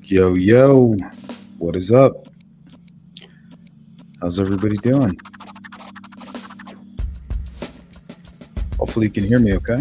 Yo, yo, what is up? How's everybody doing? Hopefully you can hear me okay.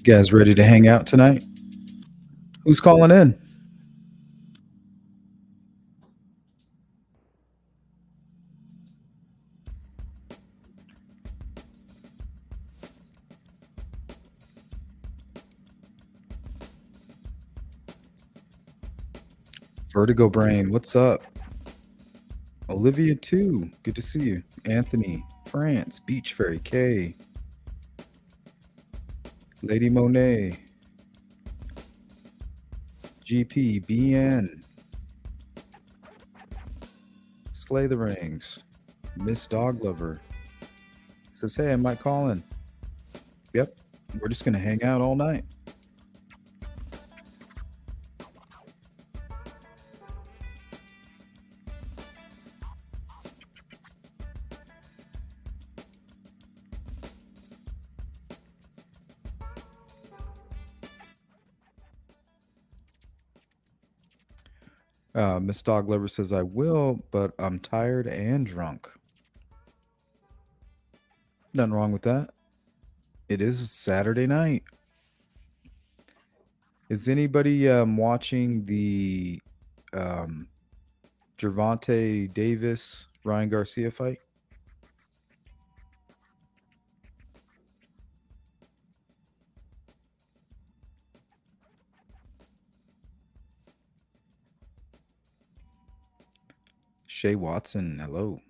You guys ready to hang out tonight? Who's calling in? Vertigo Brain, what's up? Olivia, too. Good to see you. Anthony, France, Beach Fairy, K. Lady Monet, GP, BN, Slay the Rings, Miss Dog Lover. Says, hey, I might call in. Yep, we're just going to hang out all night. Miss Dog Lover says, I will, but I'm tired and drunk. Nothing wrong with that. It is Saturday night. Is anybody watching the Gervonta Davis Ryan Garcia fight? Shay Watson, hello.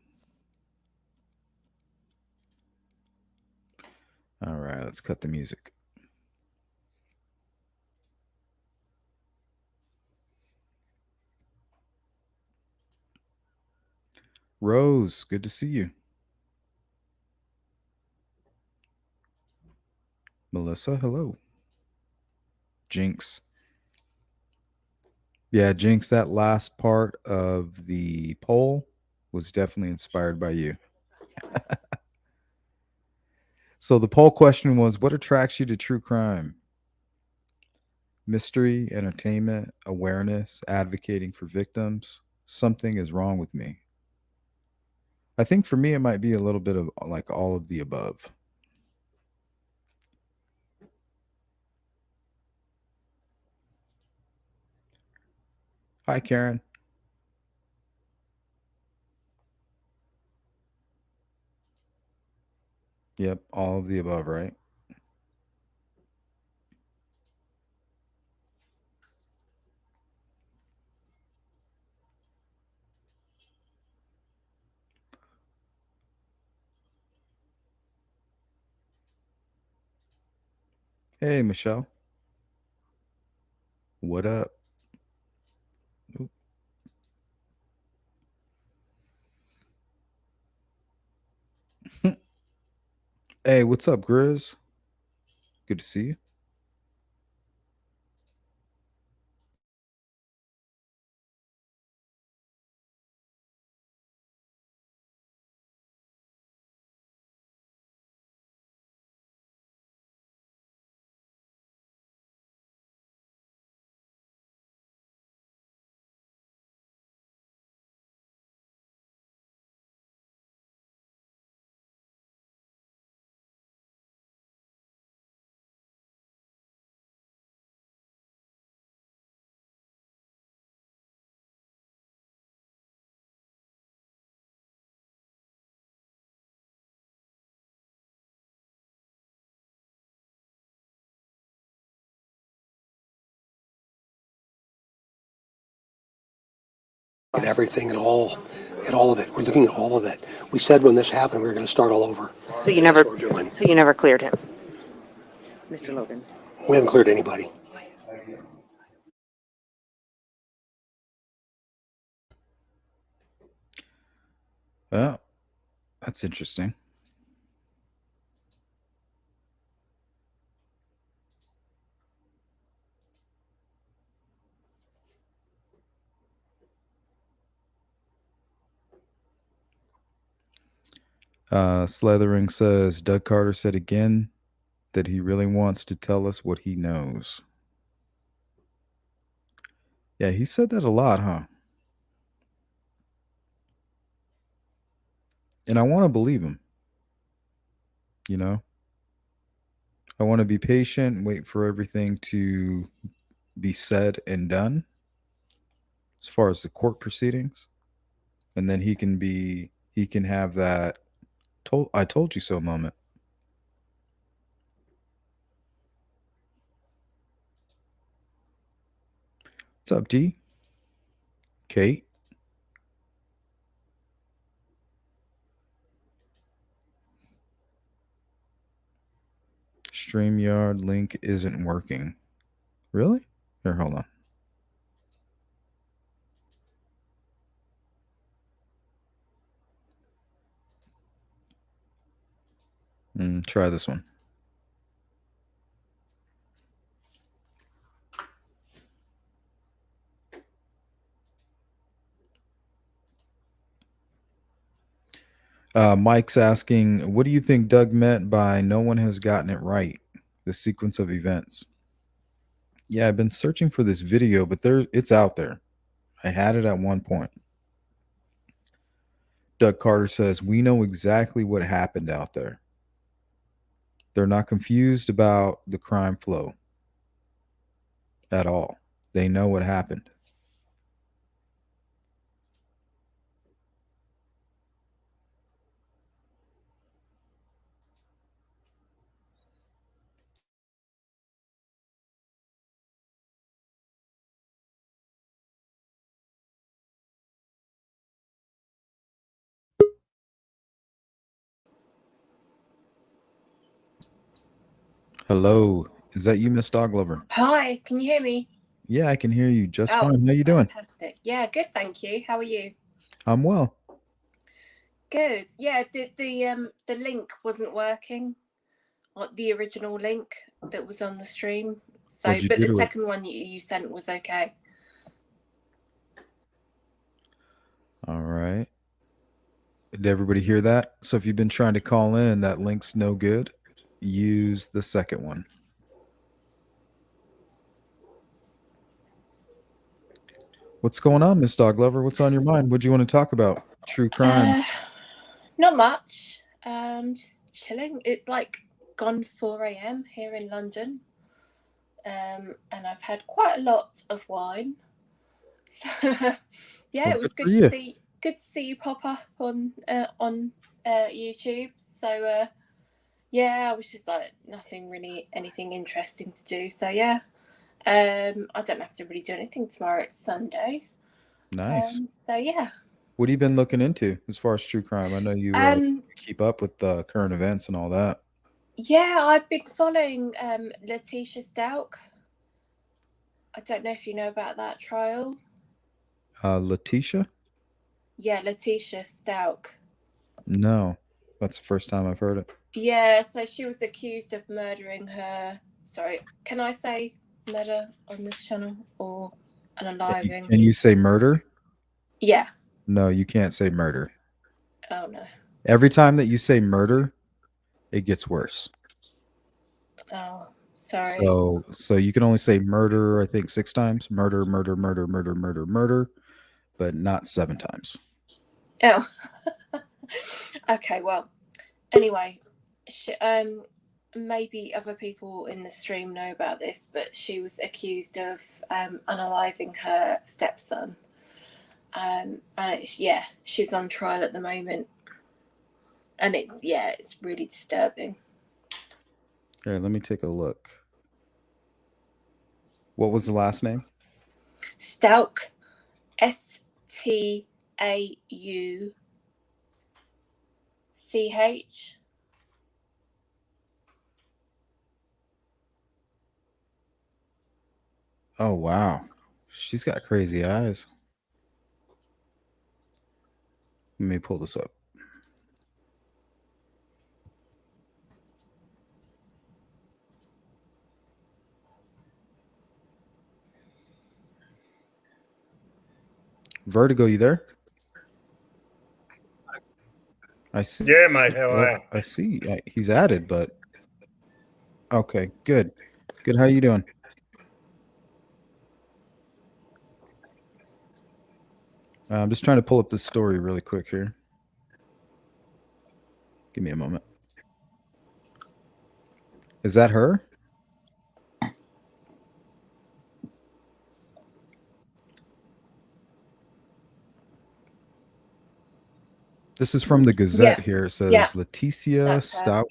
All right, let's cut the music. Rose, good to see you. Melissa, hello. Jinx. Yeah, Jinx, that last part of the poll was definitely inspired by you. So the poll question was, what attracts you to true crime? Mystery, entertainment, awareness, advocating for victims. Something is wrong with me. I think for me, it might be a little bit of like all of the above. Hi, Karen. Yep, all of the above, right? Hey, Michelle. What up? Oop. Hey, what's up, Grizz? Good to see you. At everything and all of it. We're looking at all of it. We said when this happened we were going to start all over. So you never cleared him, Mr. Logan? We haven't cleared anybody. Well, that's interesting. Slethering says Doug Carter said again that he really wants to tell us what he knows. Yeah, he said that a lot, huh? And I want to believe him, you know? I want to be patient, wait for everything to be said and done as far as the court proceedings. And then he can have that I told you so moment. What's up, D? Kate? StreamYard link isn't working. Really? Here, hold on. Try this one. Mike's asking, what do you think Doug meant by no one has gotten it right? The sequence of events. Yeah, I've been searching for this video, but it's out there. I had it at one point. Doug Carter says, we know exactly what happened out there. They're not confused about the crime flow at all. They know what happened. Hello. Is that you, Miss Dog Lover? Hi, can you hear me? Yeah, I can hear you just Oh, fine. How you doing? fantastic. Yeah, good, thank you. How are you? I'm well. Good. Yeah, the link wasn't working, the original link that was on the stream. So, What'd you but do the to it? second one you sent was okay. All right. Did everybody hear that? So if you've been trying to call in, that link's no good. Use the second one. What's going on, Miss Dog Lover? What's on your mind? What do you want to talk about? True crime. Not much. Just chilling. It's like gone 4 a.m. here in London. And I've had quite a lot of wine. So yeah, Well, it was good for you. good to see you pop up on YouTube. So yeah, I was just like nothing really, anything interesting to do. So yeah, I don't have to really do anything tomorrow. It's Sunday. Nice. So yeah. What have you been looking into as far as true crime? I know you keep up with the current events and all that. Yeah, I've been following Letecia Stauch. I don't know if you know about that trial. Letecia? Yeah, Letecia Stauch. No, that's the first time I've heard it. Yeah, so she was accused of murdering her. Sorry, can I say murder on this channel or unaliving? Can you say murder? Yeah. No, you can't say murder. Oh no. Every time that you say murder, it gets worse. Oh, sorry. So you can only say murder, I think 6 times. Murder, murder, murder, murder, murder, murder, but not 7 times. Oh. Okay, well, anyway, maybe other people in the stream know about this, but she was accused of unaliving her stepson. And she's on trial at the moment. And it's really disturbing. Here, let me take a look. What was the last name? Stauch, Stauch. Oh, wow. She's got crazy eyes. Let me pull this up. Vertigo, you there? I see. Yeah, mate. How are you? I see. He's added, but okay, good. Good. How you doing? I'm just trying to pull up this story really quick here. Give me a moment. Is that her? This is from the Gazette Yeah. here. It says Yeah. Letecia That's her. Stauch.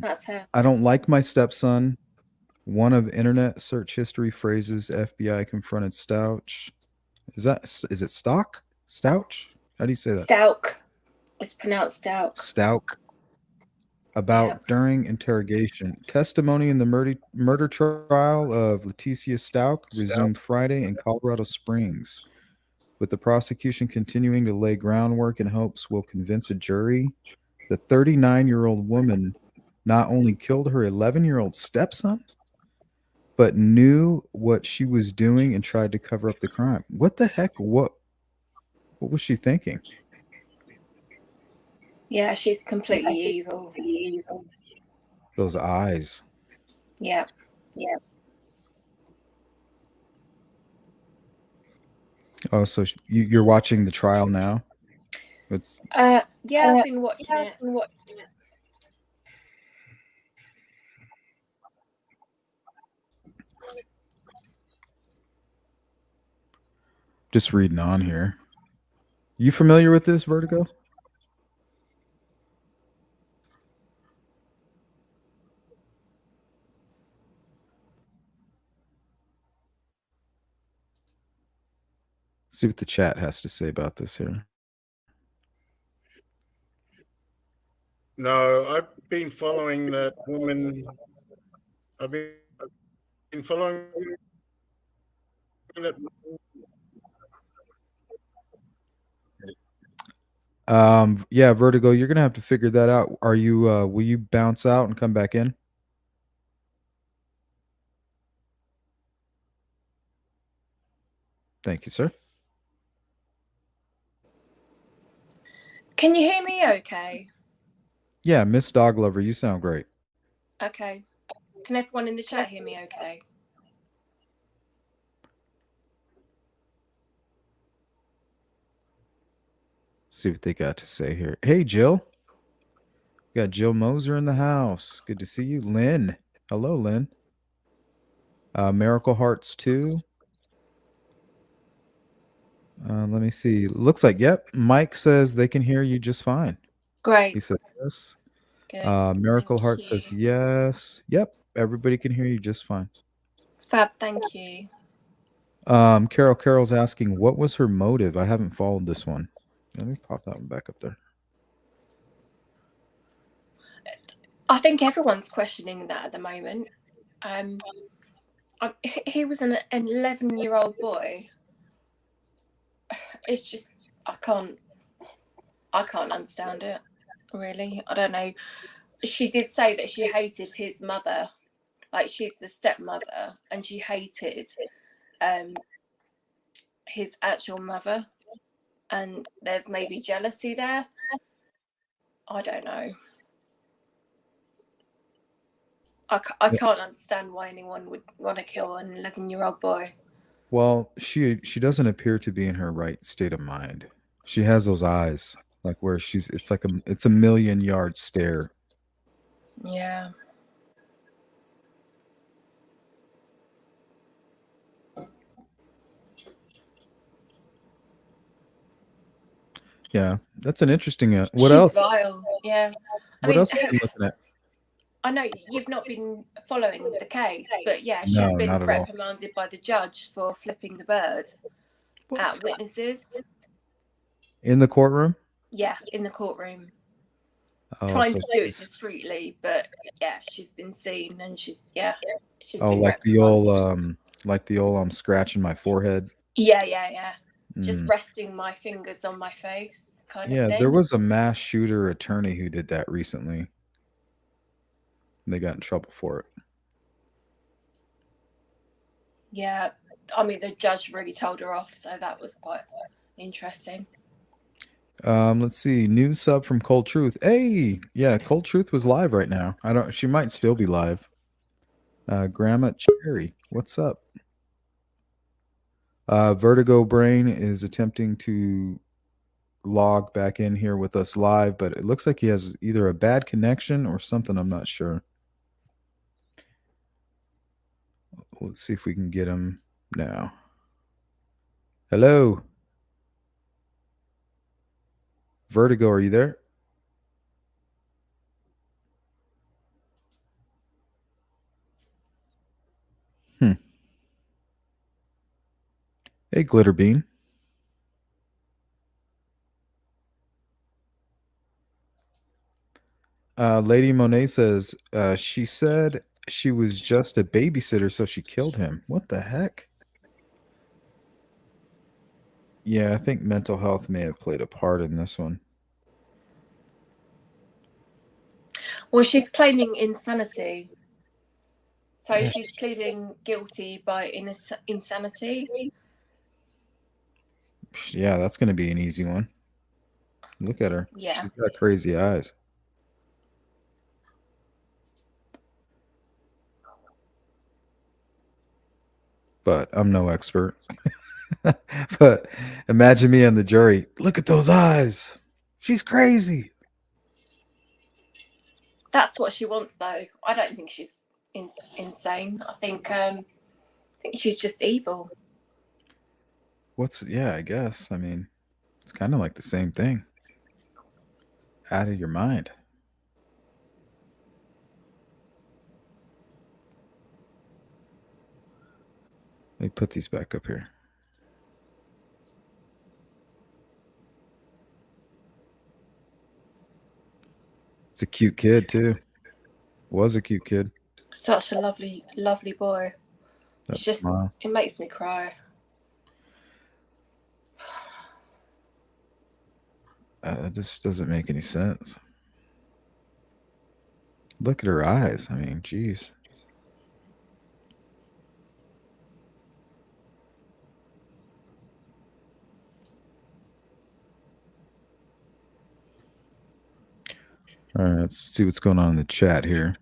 That's her. I don't like my stepson. One of internet search history phrases FBI confronted Stauch. Is it Stock? Stauch? How do you say that? Stauch. It's pronounced Stauch. Stauch. About Yeah. during interrogation. Testimony in the murder trial of Letecia Stauch resumed Friday in Colorado Springs, with the prosecution continuing to lay groundwork in hopes will convince a jury. The 39-year-old woman not only killed her 11-year-old stepson, but knew what she was doing and tried to cover up the crime. What the heck? What was she thinking? Yeah, she's completely evil. Those eyes. Yeah. Oh, so you're watching the trial now? It's Yeah, I've been watching it. just reading on here. You familiar with this, Vertigo? See what the chat has to say about this here. No, I've been following that woman. I've been following that. Yeah, Vertigo, you're gonna have to figure that out. Are you will you bounce out and come back in? Thank you, sir. Can you hear me okay? Yeah, Miss Dog Lover, you sound great. Okay. Can everyone in the chat hear me okay? See what they got to say here. Hey, Jill. We got Jill Moser in the house. Good to see you. Lynn. Hello, Lynn. Miracle Hearts 2. Let me see. Looks like, yep. Mike says they can hear you just fine. Great. He said yes. Good. Miracle Thank Heart you. says yes. Yep. Everybody can hear you just fine. Fab, thank you. Carol's asking, what was her motive? I haven't followed this one. Let me pop that one back up there. I think everyone's questioning that at the moment. He was an 11-year-old boy. It's just I can't understand it, really. I don't know. She did say that she hated his mother, like she's the stepmother, and she hated his actual mother, and there's maybe jealousy there. I don't know. I can't understand why anyone would want to kill an 11-year-old boy. Well, she doesn't appear to be in her right state of mind. She has those eyes, like where it's a million-yard stare. Yeah. Yeah, that's an interesting. What She's else? vile. Yeah. What else are you looking at? I know you've not been following the case, but yeah, she's No, been not at all. reprimanded by the judge for flipping the bird at witnesses. In the courtroom? Yeah, in the courtroom. Oh, Trying so to do it discreetly, but yeah, she's been seen and she's been like the old reprimanded. like the old I'm scratching my forehead. Yeah. Just resting my fingers on my face kind of thing. Yeah, there was a mass shooter attorney who did that recently. They got in trouble for it. Yeah, I mean, the judge really told her off, so that was quite interesting. Let's see. New sub from Cold Truth. Hey, yeah, Cold Truth was live right now. I don't. She might still be live. Grandma Cherry, what's up? Vertigo Brain is attempting to log back in here with us live, but it looks like he has either a bad connection or something. I'm not sure. Let's see if we can get him now. Hello, Vertigo. Are you there? Hmm. Hey, Glitterbean. Lady Monet says she said she was just a babysitter, so she killed him. What the heck? Yeah, I think mental health may have played a part in this one. Well, she's claiming insanity. So Yeah. she's pleading guilty by insanity. Yeah, that's going to be an easy one. Look at her. Yeah. She's got crazy eyes. But I'm no expert. But imagine me on the jury. Look at those eyes. She's crazy. That's what she wants, though. I don't think she's insane. I think she's just evil. Yeah, I guess. I mean, it's kind of like the same thing. Out of your mind. Let me put these back up here. It's a cute kid, too. Was a cute kid. Such a lovely, lovely boy. That It's just, smile. it makes me cry. This doesn't make any sense. Look at her eyes. I mean, geez. All right, let's see what's going on in the chat here.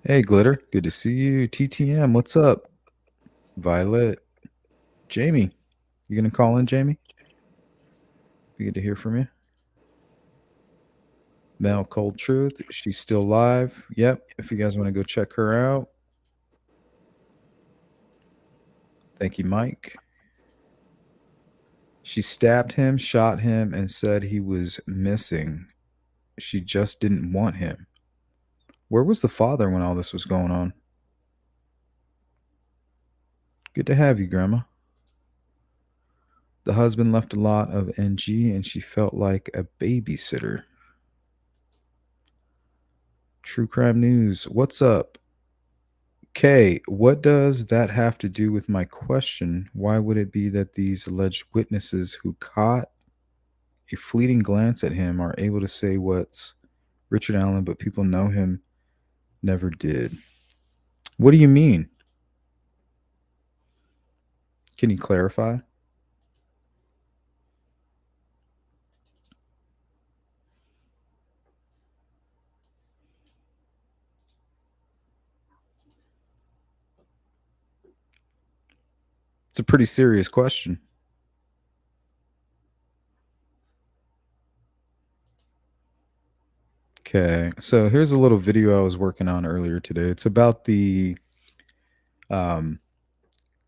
Hey, Glitter. Good to see you. TTM, what's up? Violet. Jamie. You going to call in, Jamie? Be good to hear from you. Mel Cold Truth. She's still live. Yep. If you guys want to go check her out. Thank you, Mike. She stabbed him, shot him, and said he was missing. She just didn't want him. Where was the father when all this was going on? Good to have you, Grandma. The husband left a lot of NG and she felt like a babysitter. True Crime News. What's up? Kay, what does that have to do with my question? Why would it be that these alleged witnesses who caught a fleeting glance at him are able to say what's Richard Allen, but people know him never did? What do you mean? Can you clarify? It's a pretty serious question. Okay, so here's a little video I was working on earlier today. It's about the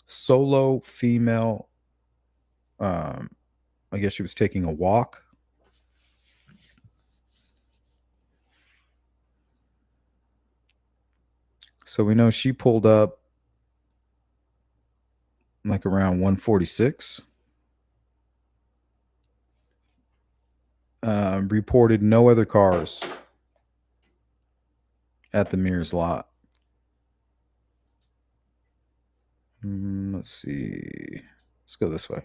solo female. I guess she was taking a walk. So we know she pulled up like around 146. Reported no other cars at the Mears lot. Let's see. Let's go this way.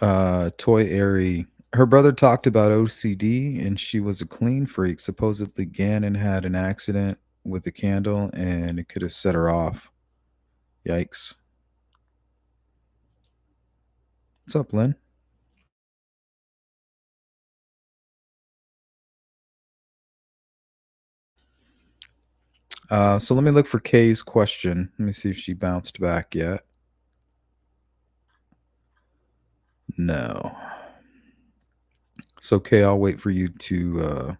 Toy Airy. Her brother talked about OCD, and she was a clean freak. Supposedly, Gannon had an accident with a candle, and it could have set her off. Yikes! What's up, Lynn? So let me look for Kay's question. Let me see if she bounced back yet. No. So Kay, I'll wait for you to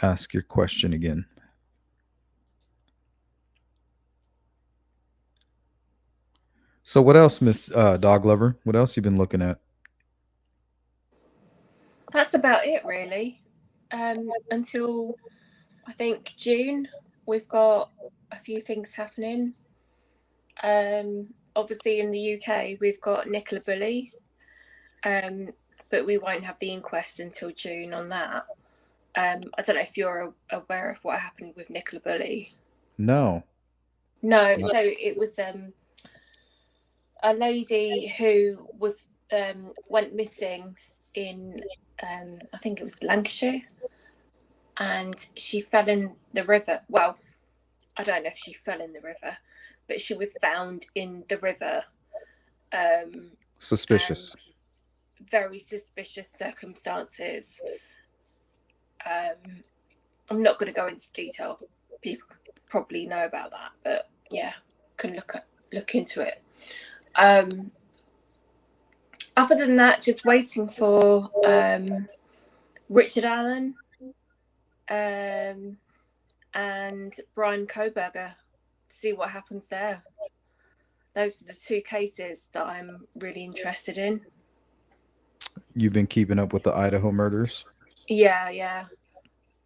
ask your question again. So what else, Miss Dog Lover? What else you been looking at? That's about it, really. Until I think June, we've got a few things happening. Obviously, in the UK, we've got Nicola Bully, but we won't have the inquest until June on that. I don't know if you're aware of what happened with Nicola Bully. No. No, so it was a lady who was went missing in I think it was Lancashire, and she fell in the river. Well, I don't know if she fell in the river, but she was found in the river. Suspicious. Very suspicious circumstances. I'm not going to go into detail. People probably know about that, but yeah, can look into it. Other than that, just waiting for Richard Allen and Brian Koberger to see what happens there. Those are the two cases that I'm really interested in. You've been keeping up with the Idaho murders? Yeah.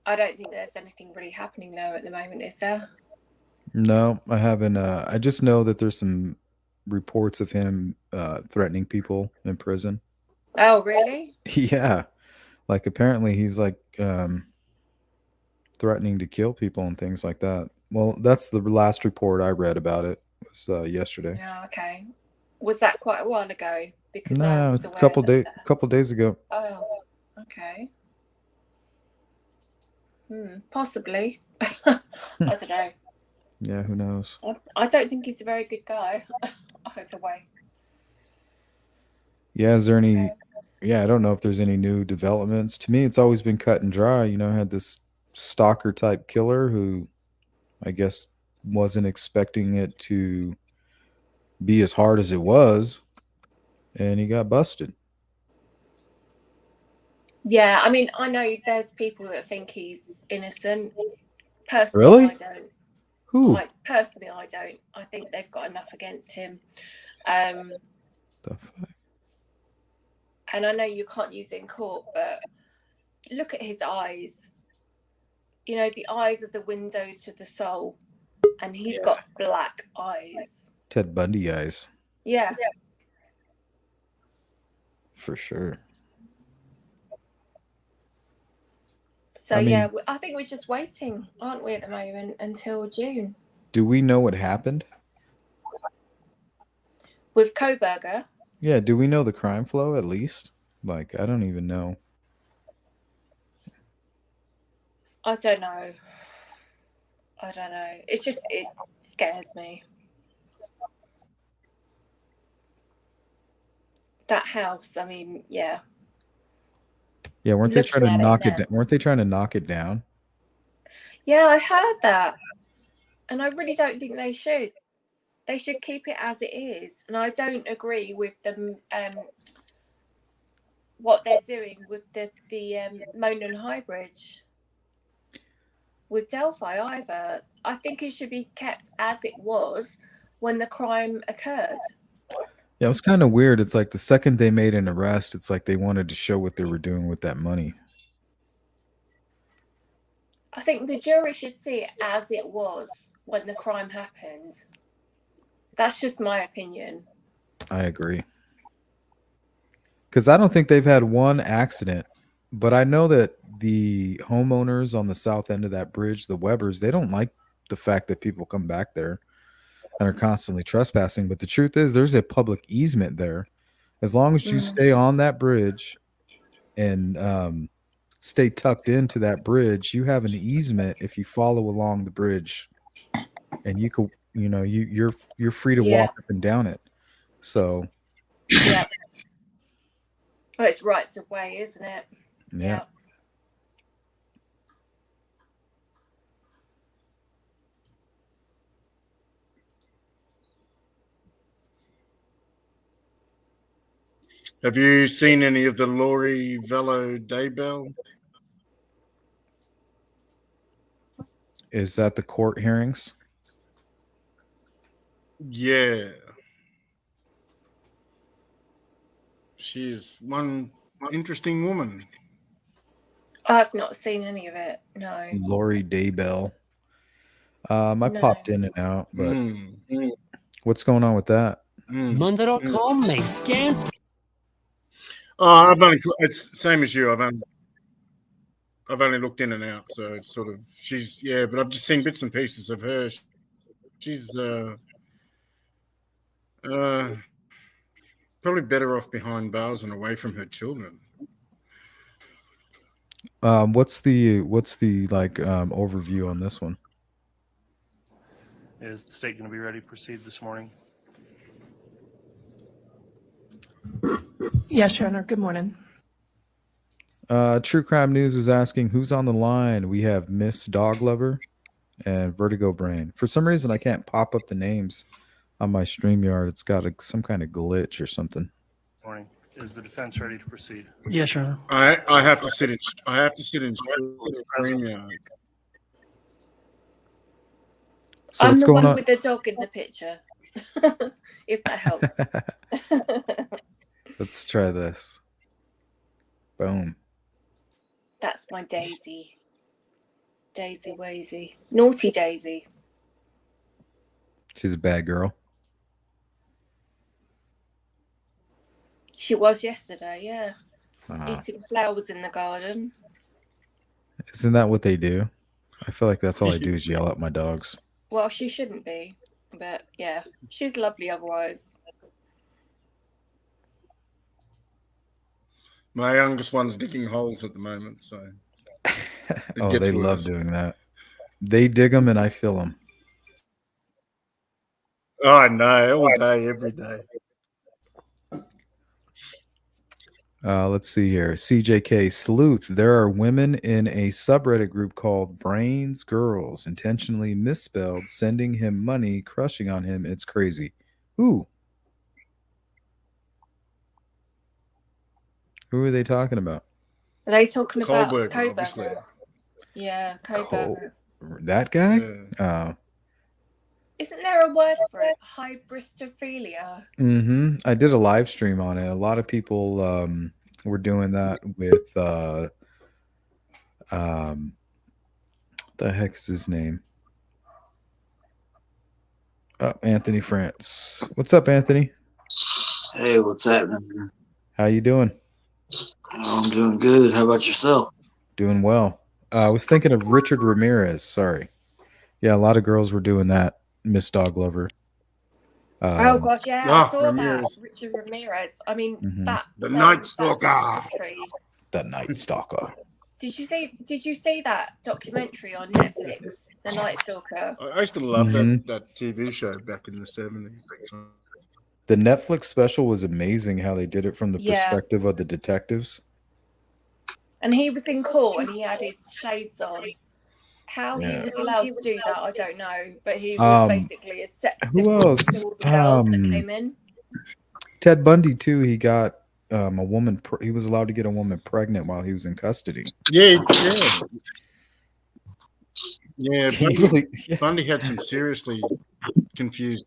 I don't think there's anything really happening though at the moment, is there? No, I haven't. I just know that there's some reports of him threatening people in prison. Oh, really? Yeah, like apparently he's like threatening to kill people and things like that. Well, that's the last report I read about it. Was yesterday. Oh, okay. Was that quite a while ago? Because I No, was aware of that. couple days ago. Oh, okay. Possibly. I don't know. Yeah, who knows? I don't think he's a very good guy. Either way. Yeah, is there any? Yeah, I don't know if there's any new developments. To me, it's always been cut and dry. You know, I had this stalker type killer who I guess wasn't expecting it to be as hard as it was, and he got busted. Yeah, I mean, I know there's people that think he's innocent. Personally, Really? I don't. Who? I don't. I think they've got enough against him. The fuck? And I know you can't use it in court, but look at his eyes. You know, the eyes are the windows to the soul, and he's got black eyes. Ted Bundy eyes, Yeah. for sure. So I mean- yeah, I think we're just waiting, aren't we, at the moment until June Do we know what happened? with Koberger? Yeah, do we know the crime flow at least? Like, I don't even know. I don't know. It scares me. That house, I mean, yeah. Yeah, weren't they Looking trying to at it knock it now. down? Weren't they trying to knock it down? Yeah, I heard that. And I really don't think they should. They should keep it as it is. And I don't agree with them what they're doing with the Monon High Bridge with Delphi either. I think it should be kept as it was when the crime occurred. Yeah, it was kind of weird. It's like the second they made an arrest, it's like they wanted to show what they were doing with that money. I think the jury should see it as it was when the crime happened. That's just my opinion. I agree. Because I don't think they've had one accident, but I know that the homeowners on the south end of that bridge, the Webbers, they don't like the fact that people come back there. and are constantly trespassing. But the truth is, there's a public easement there. As long as you Mm. stay on that bridge and stay tucked into that bridge, you have an easement if you follow along the bridge, and you could, you're free to Yeah, walk up and down it. So yeah. Well, it's rights of way, isn't it? yeah. Yeah. Have you seen any of the Laurie Velo Daybell? Is that the court hearings? Yeah. She is one interesting woman. I've not seen any of it. No. Lori Daybell. I No. popped in and out, but Mm. what's going on with that? Monza.com makes Gans. Oh, it's same as you. I've only looked in and out, so it's sort of but I've just seen bits and pieces of her. She's probably better off behind bars and away from her children. What's the overview on this one? Is the state going to be ready to proceed this morning? Yes, Your Honor. Good morning. True Crime News is asking who's on the line. We have Miss Dog Lover and Vertigo Brain. For some reason, I can't pop up the names on my StreamYard. It's got some kind of glitch or something. Morning. Is the defense ready to proceed? Yes, Your Honor. I have to sit in StreamYard. So I'm what's the going one on? with the dog in the picture. If that helps. Let's try this. Boom. That's my Daisy. Daisy Wazy. Naughty Daisy. She's a bad girl. She was yesterday, yeah. Ah. Eating flowers in the garden. Isn't that what they do? I feel like that's all I do is yell at my dogs. Well, she shouldn't be. But yeah, she's lovely otherwise. My youngest one's digging holes at the moment, so Oh, they love worse. doing that. They dig them and I fill them. Oh, I know, all day, every day. Let's see here. CJK Sleuth. There are women in a subreddit group called Brains Girls intentionally misspelled, sending him money, crushing on him. It's crazy. Who? Who are they talking about? Are they talking about Kohlberger, obviously. Kohlberger? Yeah, Kohlberger. That guy? Yeah. Isn't there a word for it? Hybristophilia. I did a live stream on it. A lot of people were doing that with what the heck's his name? Oh, Anthony France. What's up, Anthony? Hey, what's happening? How you doing? I'm doing good. How about yourself? Doing well. I was thinking of Richard Ramirez. Sorry. Yeah, a lot of girls were doing that. Miss Dog Lover. Oh god, yeah, I saw Ramirez. that. Richard Ramirez. I mean, that The Night Stalker. documentary. The Night Stalker. Did you see that documentary on Netflix, The Night Stalker? I used to love that TV show back in the 70s. The Netflix special was amazing how they did it from the Yeah. perspective of the detectives. And he was in court and he had his shades on. How he was allowed to do that, I don't know. But he was basically a sex Who symbol else? to all the girls that came in. Ted Bundy too. He got a woman. He was allowed to get a woman pregnant while he was in custody. Yeah. Bundy had some seriously confused.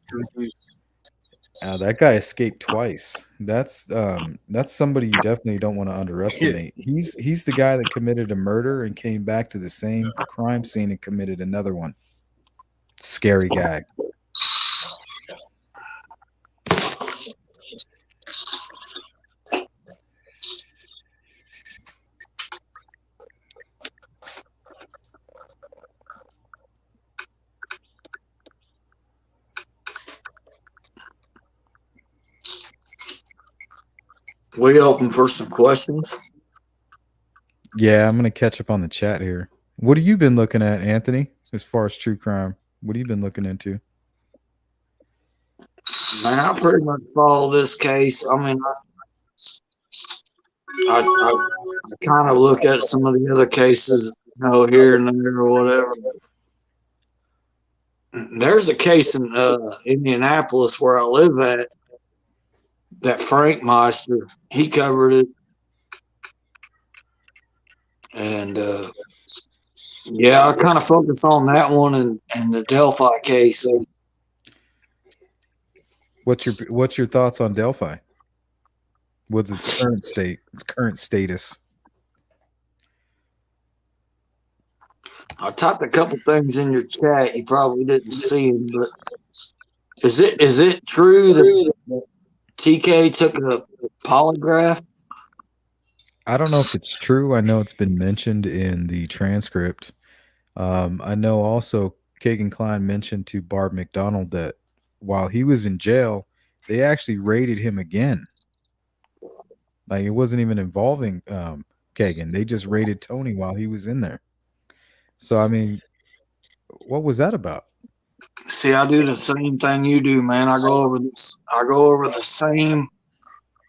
That guy escaped twice. That's somebody you definitely don't want to underestimate. He's the guy that committed a murder and came back to the same crime scene and committed another one. Scary guy. We open for some questions. Yeah, I'm gonna catch up on the chat here. What have you been looking at, Anthony? As far as true crime, what have you been looking into? Man, I pretty much follow this case. I mean, I kind of look at some of the other cases, here and there or whatever. There's a case in Indianapolis where I live at that Frank Meister, he covered it. And yeah, I kind of focus on that one and the Delphi case. What's your thoughts on Delphi with its current status? I typed a couple things in your chat. You probably didn't see them, but is it true that TK took a polygraph? I don't know if it's true. I know it's been mentioned in the transcript. I know also Kagan Klein mentioned to Barb McDonald that while he was in jail, they actually raided him again. Like it wasn't even involving Kagan. They just raided Tony while he was in there. So I mean, what was that about? See, I do the same thing you do, man. I go over the same.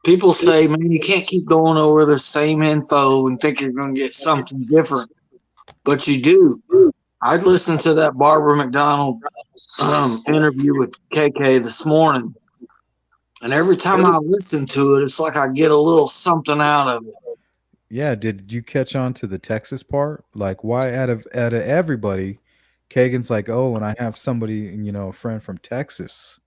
People say, man, you can't keep going over the same info and think you're going to get something different, but you do. I'd listened to that Barbara McDonald interview with KK this morning, and every time I listen to it, it's like I get a little something out of it. Yeah, did you catch on to the Texas part? Like, why out of everybody, Kagan's like, oh, and I have somebody, a friend from Texas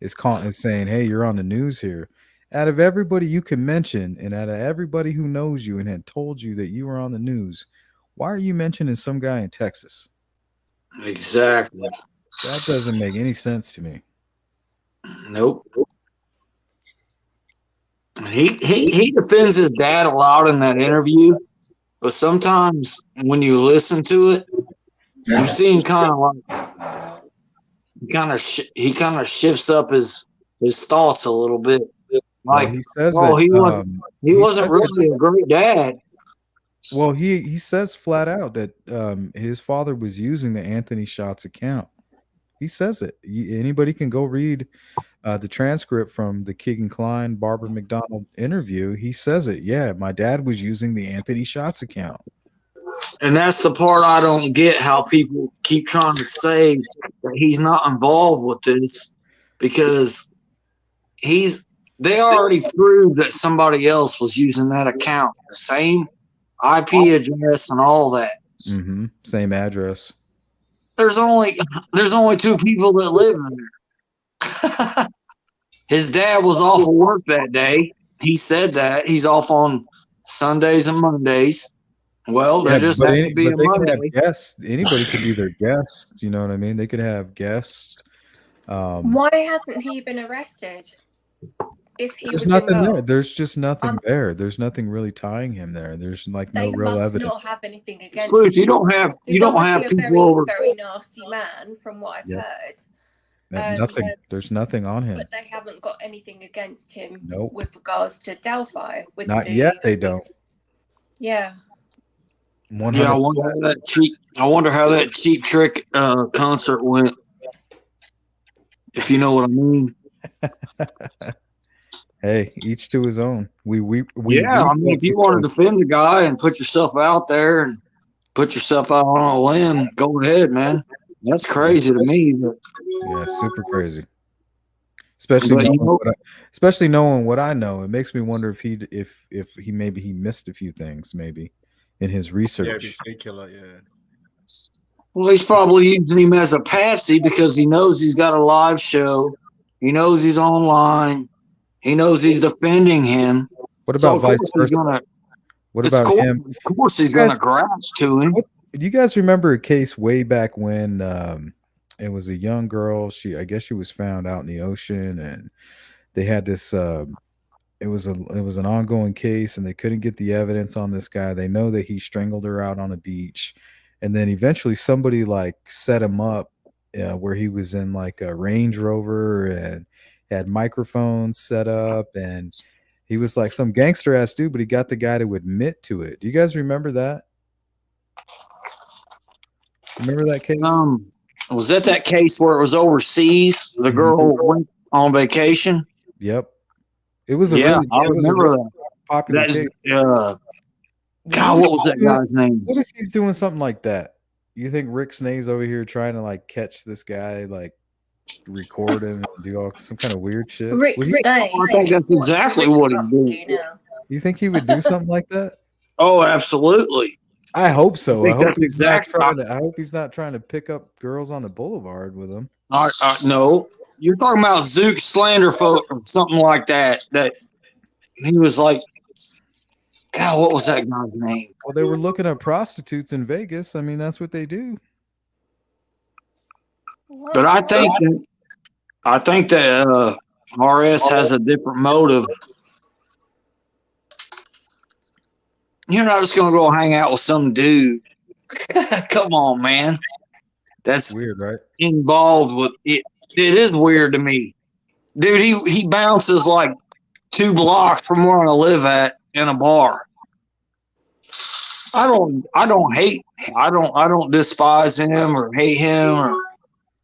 is saying, hey, you're on the news here. Out of everybody you can mention, and out of everybody who knows you and had told you that you were on the news, why are you mentioning some guy in Texas? Exactly. That doesn't make any sense to me. Nope. He defends his dad a lot in that interview, but sometimes when you listen to it, you see him kind of like he kind of shifts up his thoughts a little bit. Like, well, he says he wasn't really a great dad. Well, he says flat out that his father was using the Anthony Shots account. He says it. Anybody can go read the transcript from the Keegan Klein Barbara McDonald interview. He says it. Yeah, my dad was using the Anthony Shots account. And that's the part I don't get, how people keep trying to say that he's not involved with this, because they already proved that somebody else was using that account, the same IP address and all that. Mm-hmm. Same address. There's only 2 people that live in there. His dad was off of work that day. He said that he's off on Sundays and Mondays. Well, there just happened to be a Monday. Guests. Anybody could be their guest. You know what I mean? They could have guests. Why hasn't he been arrested? If he there's was nothing involved? there. There's just nothing there. There's nothing really tying him there. There's like no They real must evidence. not have anything against Sleuth, him. you don't have He's people over. very nasty man, from what I've heard. Nothing. There's nothing on him. But they haven't got anything against him Nope. with regards to Delphi. Not yet. They don't. Yeah. 100%. Yeah, I wonder how that cheap trick concert went. If you know what I mean. Hey, each to his own. We Yeah, I mean, if you want to defend the guy and put yourself out there and put yourself out on a limb, go ahead, man. That's crazy to me. But, yeah, super crazy. Especially knowing what I know, it makes me wonder if he maybe he missed a few things maybe in his research. Yeah, snake killer, yeah. Well, he's probably using him as a patsy because he knows he's got a live show. He knows he's online. He knows he's defending him. What about vice versa? What about him? Of course, he's going to grasp to him. Do you guys remember a case way back when it was a young girl? I guess she was found out in the ocean, and they had this. It was an ongoing case, and they couldn't get the evidence on this guy. They know that he strangled her out on a beach, and then eventually somebody like set him up where he was in like a Range Rover and had microphones set up, and He was like some gangster ass dude, but he got the guy to admit to it. Do you guys remember that? Remember that case? Was that case where it was overseas? The girl went on vacation. Yep. It was a Yeah, really, I it was a remember really popular that. case. God, what was that guy's name? What if he's doing something like that? You think Rick Snae's over here trying to like catch this guy, like record him and do all some kind of weird shit? Rick Would he- Stay. I think that's exactly what he's doing. Now? You think he would do something like that? Oh, absolutely. I hope so. I I think hope that's he's not exactly- trying to. I hope he's not trying to pick up girls on the boulevard with him. No, you're talking about Zook slander folk or something like that. That he was like, God, what was that guy's name? Well, they were looking at prostitutes in Vegas. I mean, that's what they do. But I think that RS has a different motive. You're not just gonna go hang out with some dude. Come on, man. That's Weird, right? involved with it. It is weird to me, dude. He bounces like 2 blocks from where I live at in a bar. I don't despise him or hate him or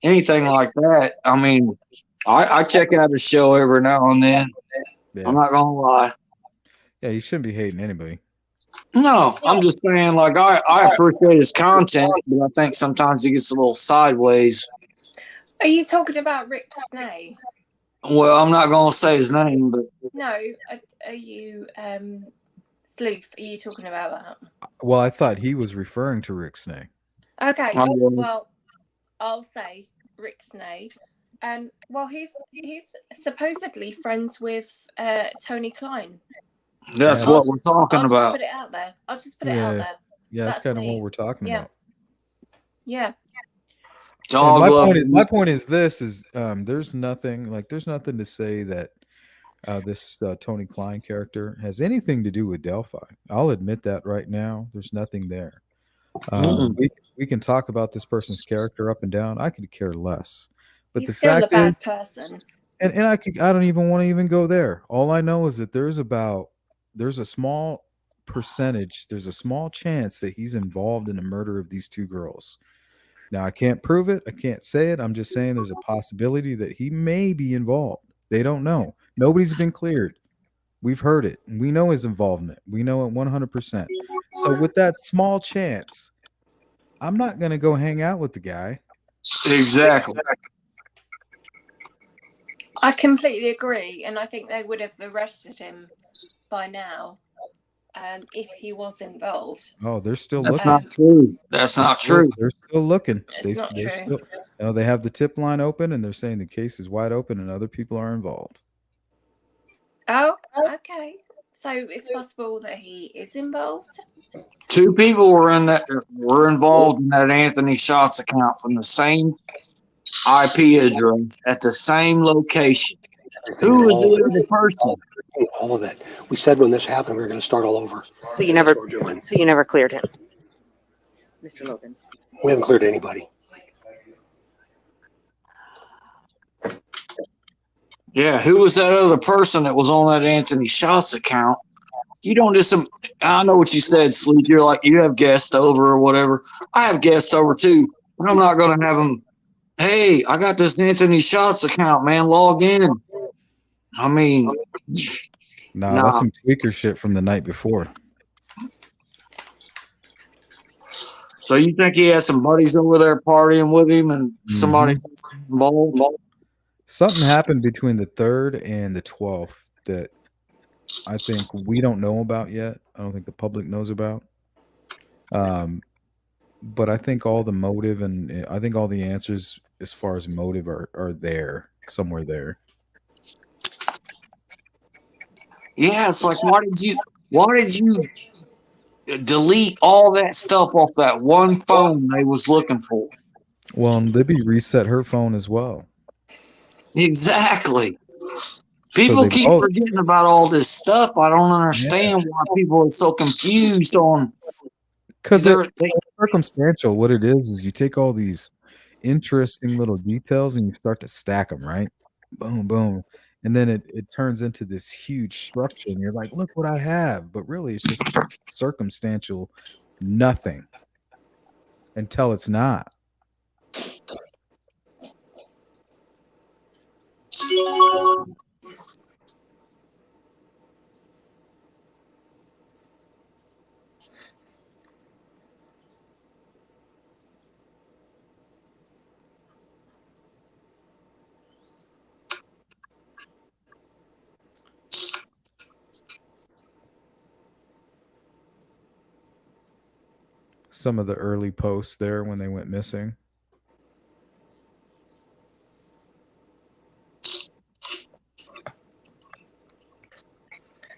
anything like that. I mean, I check out his show every now and then. Yeah. I'm not gonna lie. Yeah, you shouldn't be hating anybody. No, I'm just saying, like, I appreciate his content, but I think sometimes he gets a little sideways. Are you talking about Rick Snay? Well, I'm not gonna say his name, but No. Are you Sleuth? Are you talking about that? Well, I thought he was referring to Rick Snee. Okay. I was. Well, I'll say Rick Snay. Well, he's supposedly friends with Tony Klein. that's Yeah. what we're talking I'll about. just put it out there. I'll just put it out there. Yeah, that's kind of me. what we're talking Yeah. about. Yeah. Dog And love. my point is this: is there's nothing to say that this Tony Klein character has anything to do with Delphi. I'll admit that right now. There's nothing there. We can talk about this person's character up and down. I could care less. But He's the still a fact bad is, person. and I don't even want to even go there. All I know is that there's a small percentage, there's a small chance that he's involved in the murder of these 2 girls. Now, I can't prove it. I can't say it. I'm just saying there's a possibility that he may be involved. They don't know. Nobody's been cleared. We've heard it. And we know his involvement. We know it 100%. So with that small chance, I'm not going to go hang out with the guy. Exactly. I completely agree, and I think they would have arrested him by now if he was involved. Oh, they're still That's looking. not true. That's not true. They're still looking. It's not true. They have the tip line open, and they're saying the case is wide open, and other people are involved. Oh, okay. So it's possible that he is involved. 2 people were involved in that Anthony Shots account from the same IP address at the same location. Who was the other person? All of it. We said when this happened, we were going to start all over. So you never, That's what we're doing. so you never cleared him, Mr. Logan. We haven't cleared anybody. Yeah, who was that other person that was on that Anthony Shots account? You don't just. I know what you said, Sleep. You're like, you have guests over or whatever. I have guests over too. But I'm not going to have them. Hey, I got this Anthony Shots account, man. Log in. I mean, Nah, that's some tweaker shit from the night before. So you think he had some buddies over there partying with him and somebody involved? Something happened between the 3rd and the 12th that I think we don't know about yet. I don't think the public knows about. But I think all the motive and I think all the answers as far as motive are there, somewhere there. Yeah, it's like, why did you delete all that stuff off that one phone they was looking for? Well, and Libby reset her phone as well. Exactly. People they keep both- forgetting about all this stuff. I don't understand why people are so confused on. Because They're- it's circumstantial. What it is you take all these interesting little details and you start to stack them, right? Boom, boom. and then it turns into this huge structure, and you're like, look what I have, but really it's just circumstantial nothing until it's not. Some of the early posts there when they went missing.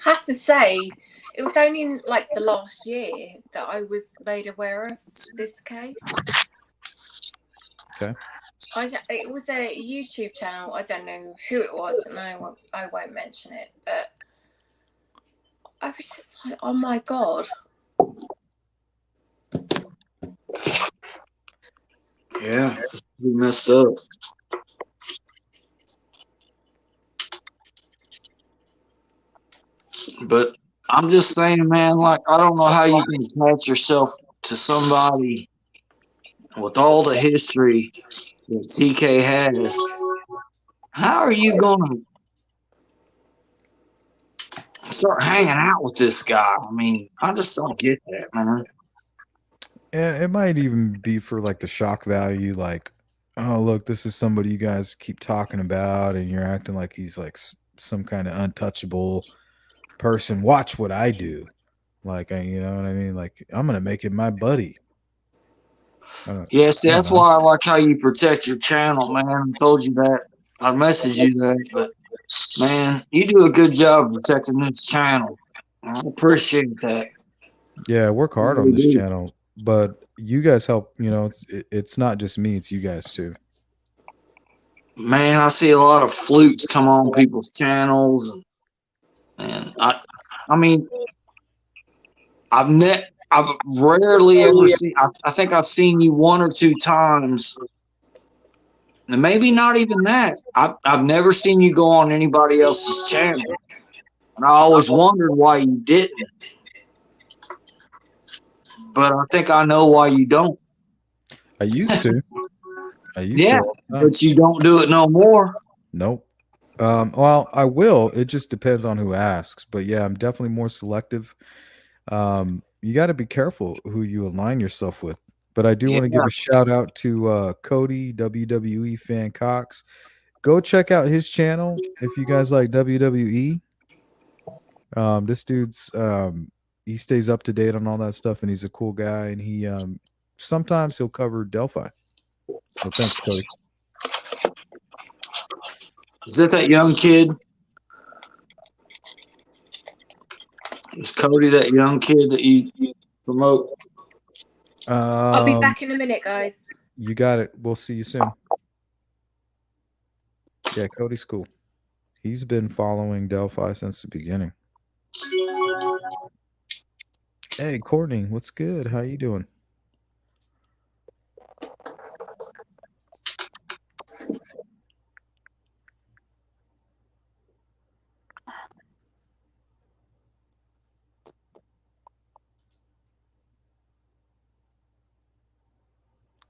I have to say, it was only in like the last year that I was made aware of this case. Okay. It was a YouTube channel. I don't know who it was, and I won't mention it. But I was just like, oh my god. Yeah, we messed up. But I'm just saying, man, like, I don't know how you can attach yourself to somebody with all the history that TK has. How are you going to start hanging out with this guy? I mean, I just don't get that, man. Yeah, it might even be for like the shock value, like, oh look, this is somebody you guys keep talking about, and you're acting like he's like some kind of untouchable person. Watch what I do, like, you know what I mean? Like, I'm gonna make him my buddy. Yeah, see, I don't that's know. why I like how you protect your channel, man. I told you that. I messaged you that, but man, you do a good job protecting this channel. I appreciate that. Yeah, I work I hard on really this do. channel, but you guys help. You know, it's not just me; it's you guys too. Man, I see a lot of flukes come on people's channels, and I mean, I've rarely ever seen. I think I've seen you one or two times, and maybe not even that. I've never seen you go on anybody else's channel, and I always wondered why you didn't. But I think I know why you don't. I used to. I used to Yeah, all the time. but you don't do it no more. Nope. Well, I will. It just depends on who asks. But yeah, I'm definitely more selective. You got to be careful who you align yourself with. But I do Yeah, want to give a shout out to Cody, WWE Fan Cox. Go check out his channel if you guys like WWE. This dude's he stays up to date on all that stuff, and he's a cool guy. And he sometimes he'll cover Delphi. So thanks, Cody. is that young kid? Is Cody that young kid that you promote? I'll be back in a minute, guys. You got it. We'll see you soon. Yeah, Cody's cool. He's been following Delphi since the beginning. Hey, Courtney, what's good? How you doing?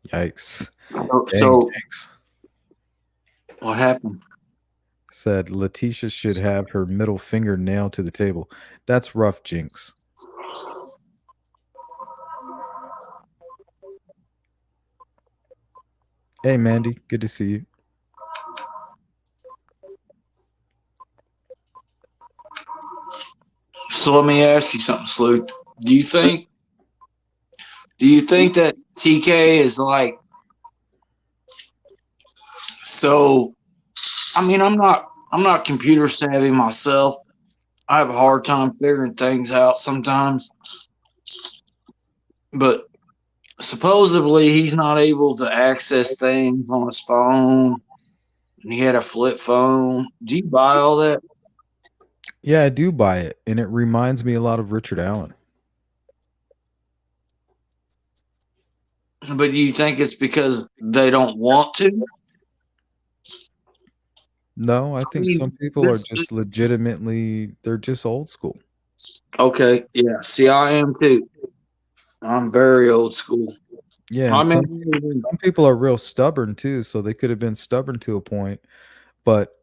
Yikes. So Jinx. what happened? Said Letecia should have her middle finger nailed to the table. That's rough, Jinx. Hey, Mandy. Good to see you. So let me ask you something, Sleuth. Do you think that TK is like, so I mean I'm not computer savvy myself. I have a hard time figuring things out sometimes. But supposedly he's not able to access things on his phone. And he had a flip phone. Do you buy all that? Yeah, I do buy it, and it reminds me a lot of Richard Allen. But do you think it's because they don't want to? No, I think mean, some people are this, just legitimately, they're just old school. okay, yeah. See, I am too. I'm very old school. Yeah, I and mean, some people are real stubborn too, so they could have been stubborn to a point, but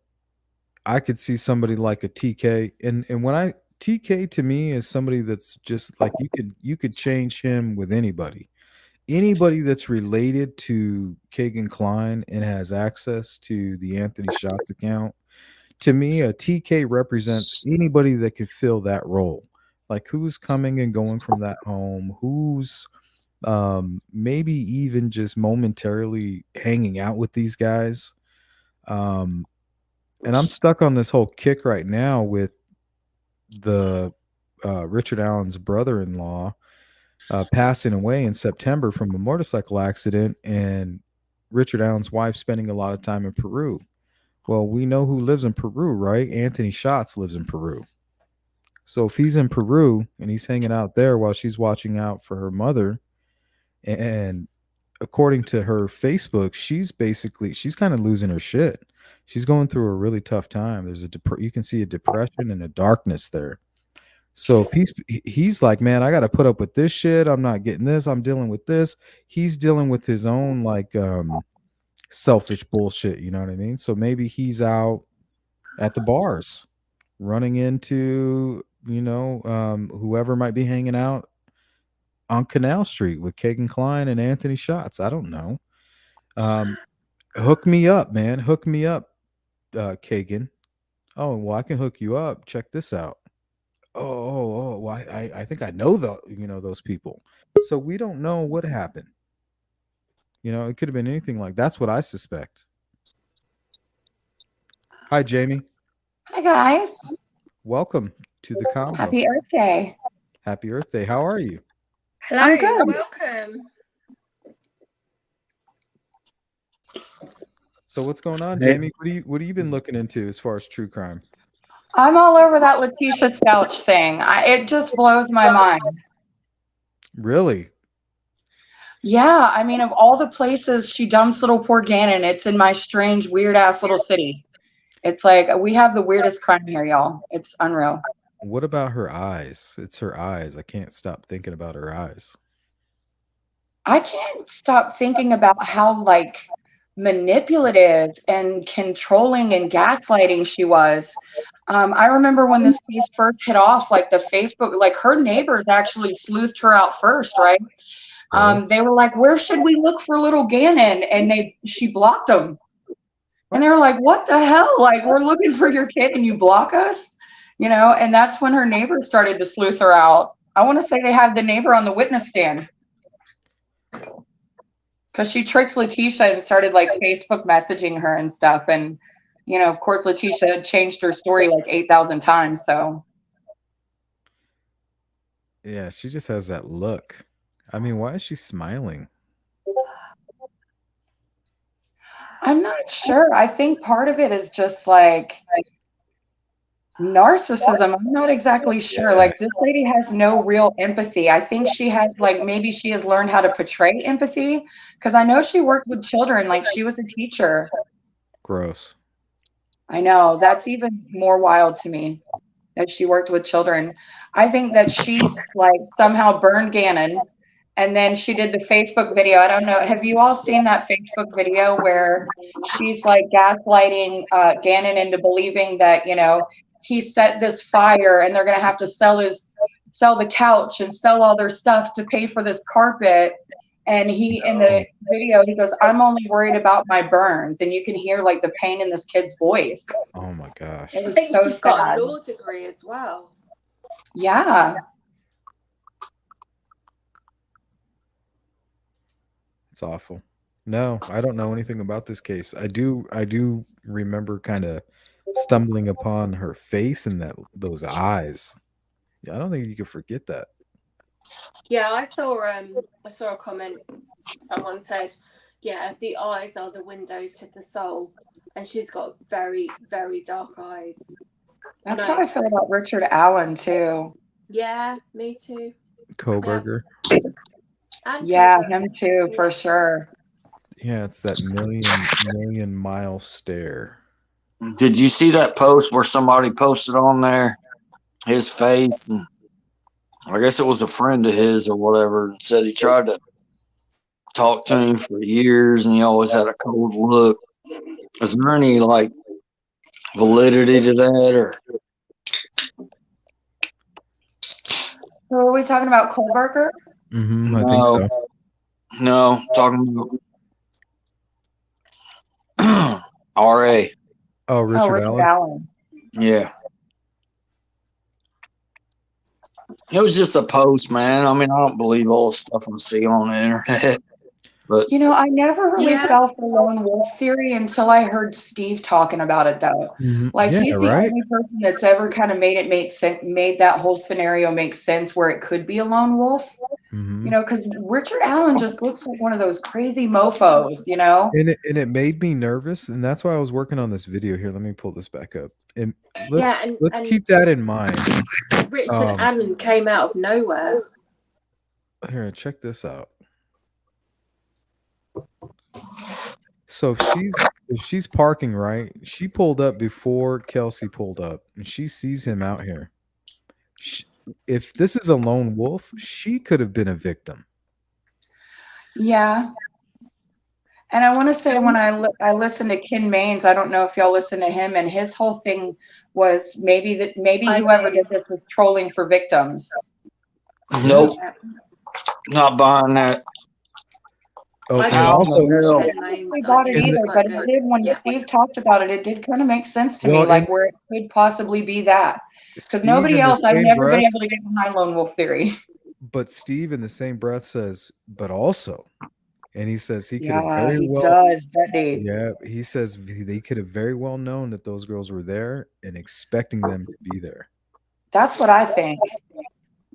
I could see somebody like a TK, and when I TK to me is somebody that's just like you could change him with anybody. Anybody that's related to Kagan Klein and has access to the Anthony Shots account, to me, a TK represents anybody that could fill that role. Like who's coming and going from that home, who's maybe even just momentarily hanging out with these guys. Um, and I'm stuck on this whole kick right now with the Richard Allen's brother-in-law passing away in September from a motorcycle accident, and Richard Allen's wife spending a lot of time in Peru. Well, we know who lives in Peru, right? Anthony Shots lives in Peru. So if he's in Peru and he's hanging out there while she's watching out for her mother, and according to her Facebook, she's kind of losing her shit. She's going through a really tough time. There's you can see a depression and a darkness there. So if he's like, man, I got to put up with this shit. I'm not getting this. I'm dealing with this. He's dealing with his own like selfish bullshit. You know what I mean? So maybe he's out at the bars, running into whoever might be hanging out on Canal Street with Kagan Klein and Anthony Shots. I don't know. Hook me up, man. Hook me up, Kagan. Oh, well, I can hook you up. Check this out. Oh, well, I think I know those people. So we don't know what happened. It could have been anything like that's what I suspect. Hi, Jamie. Hi guys. Welcome to the combo. Happy Earth Day. Happy Earth Day. How are you? Hello, I'm good. welcome. So what's going on, Jamie? What have you been looking into as far as true crime? I'm all over that Letecia Stauch thing. It just blows my mind. Really? Yeah, I mean, of all the places she dumps little poor Gannon, it's in my strange, weird ass little city. It's like we have the weirdest crime here, y'all. It's unreal. What about her eyes? It's her eyes. I can't stop thinking about her eyes. I can't stop thinking about how like manipulative and controlling and gaslighting she was. I remember when this case first hit off, like the Facebook, like her neighbors actually sleuthed her out first, right? Really? They were like, "Where should we look for little Gannon?" And she blocked them. And they were like, "What the hell? Like, we're looking for your kid and you block us?" And that's when her neighbors started to sleuth her out. I want to say they had the neighbor on the witness stand because she tricked Letecia and started like Facebook messaging her and stuff. And, of course, Letecia changed her story like 8,000 times. So. Yeah, she just has that look. I mean, why is she smiling? I'm not sure. I think part of it is just like narcissism. I'm not exactly sure. Yeah. Like this lady has no real empathy. I think she has like maybe she has learned how to portray empathy because I know she worked with children. Like she was a teacher. Gross. I know that's even more wild to me that she worked with children. I think that she's like somehow burned Gannon. And then she did the Facebook video. I don't know. Have you all seen that Facebook video where she's like gaslighting Gannon into believing that, he set this fire and they're going to have to sell the couch and sell all their stuff to pay for this carpet. And in the video, he goes, "I'm only worried about my burns." And you can hear like the pain in this kid's voice. Oh my gosh. It I was think so she's got sad. a law degree as well. Yeah. It's awful. No, I don't know anything about this case. I do remember kind of stumbling upon her face and those eyes. Yeah, I don't think you can forget that. Yeah, I saw a comment. Someone said, "Yeah, the eyes are the windows to the soul," and she's got very, very dark eyes. That's how I feel about Richard Allen too. Yeah, me too. Koberger. Yeah, him too, for sure. Yeah, it's that million mile stare. Did you see that post where somebody posted on there his face? And I guess it was a friend of his or whatever, and said he tried to talk to him for years and he always had a cold look. Is there any like validity to that, or So are we talking about Kohlberger? I think so. no, talking about RA. Oh, Richard Richard Allen. Allen. Yeah. It was just a post, man. I mean, I don't believe all the stuff I see on the internet. But You know, I never really Yeah. fell for lone wolf theory until I heard Steve talking about it, though. Like, Yeah, he's the right? only person that's ever kind of made that whole scenario make sense where it could be a lone wolf. You know, because Richard Allen just looks like one of those crazy mofos, you know? And it made me nervous, and that's why I was working on this video here. Let me pull this back up. And let's and keep that in mind. Richard Allen came out of nowhere. Here, check this out. So if she's parking right, she pulled up before Kelsey pulled up, and she sees him out here. If this is a lone wolf, she could have been a victim. Yeah. And I want to say when I listened to Ken Maines, I don't know if y'all listen to him, and his whole thing was maybe whoever did this was trolling for victims. Nope, not buying that. Oh, I and also, don't bought it either, but it did when Steve talked about it. It did kind of make sense to me, like where it could possibly be that. Because nobody else, I've never been able to get behind lone wolf theory. But Steve, in the same breath, says, "But also," and he says he could have Yeah, very he well. does, doesn't he? Yeah, he says they could have very well known that those girls were there and expecting them to be there. That's what I think.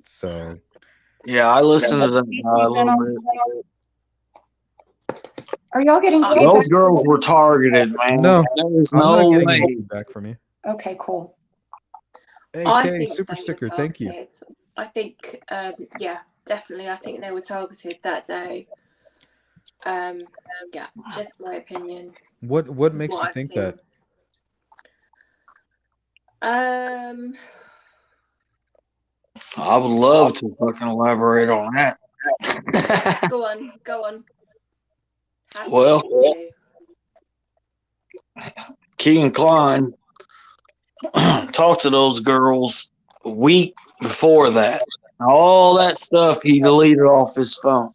So, yeah, I listened to that guy a little bit. Are y'all getting those girls were targeted, man? No, there's I'm no not getting way. any feedback from you. Okay, cool. Hey, I Kay, think super they were sticker, thank you. targeted. I think, yeah, definitely. I think they were targeted that day. Yeah, just my opinion. What makes you think that? I would love to fucking elaborate on that. Go on. Happy Well, to. Keegan Klein talked to those girls a week before that. All that stuff he deleted off his phone.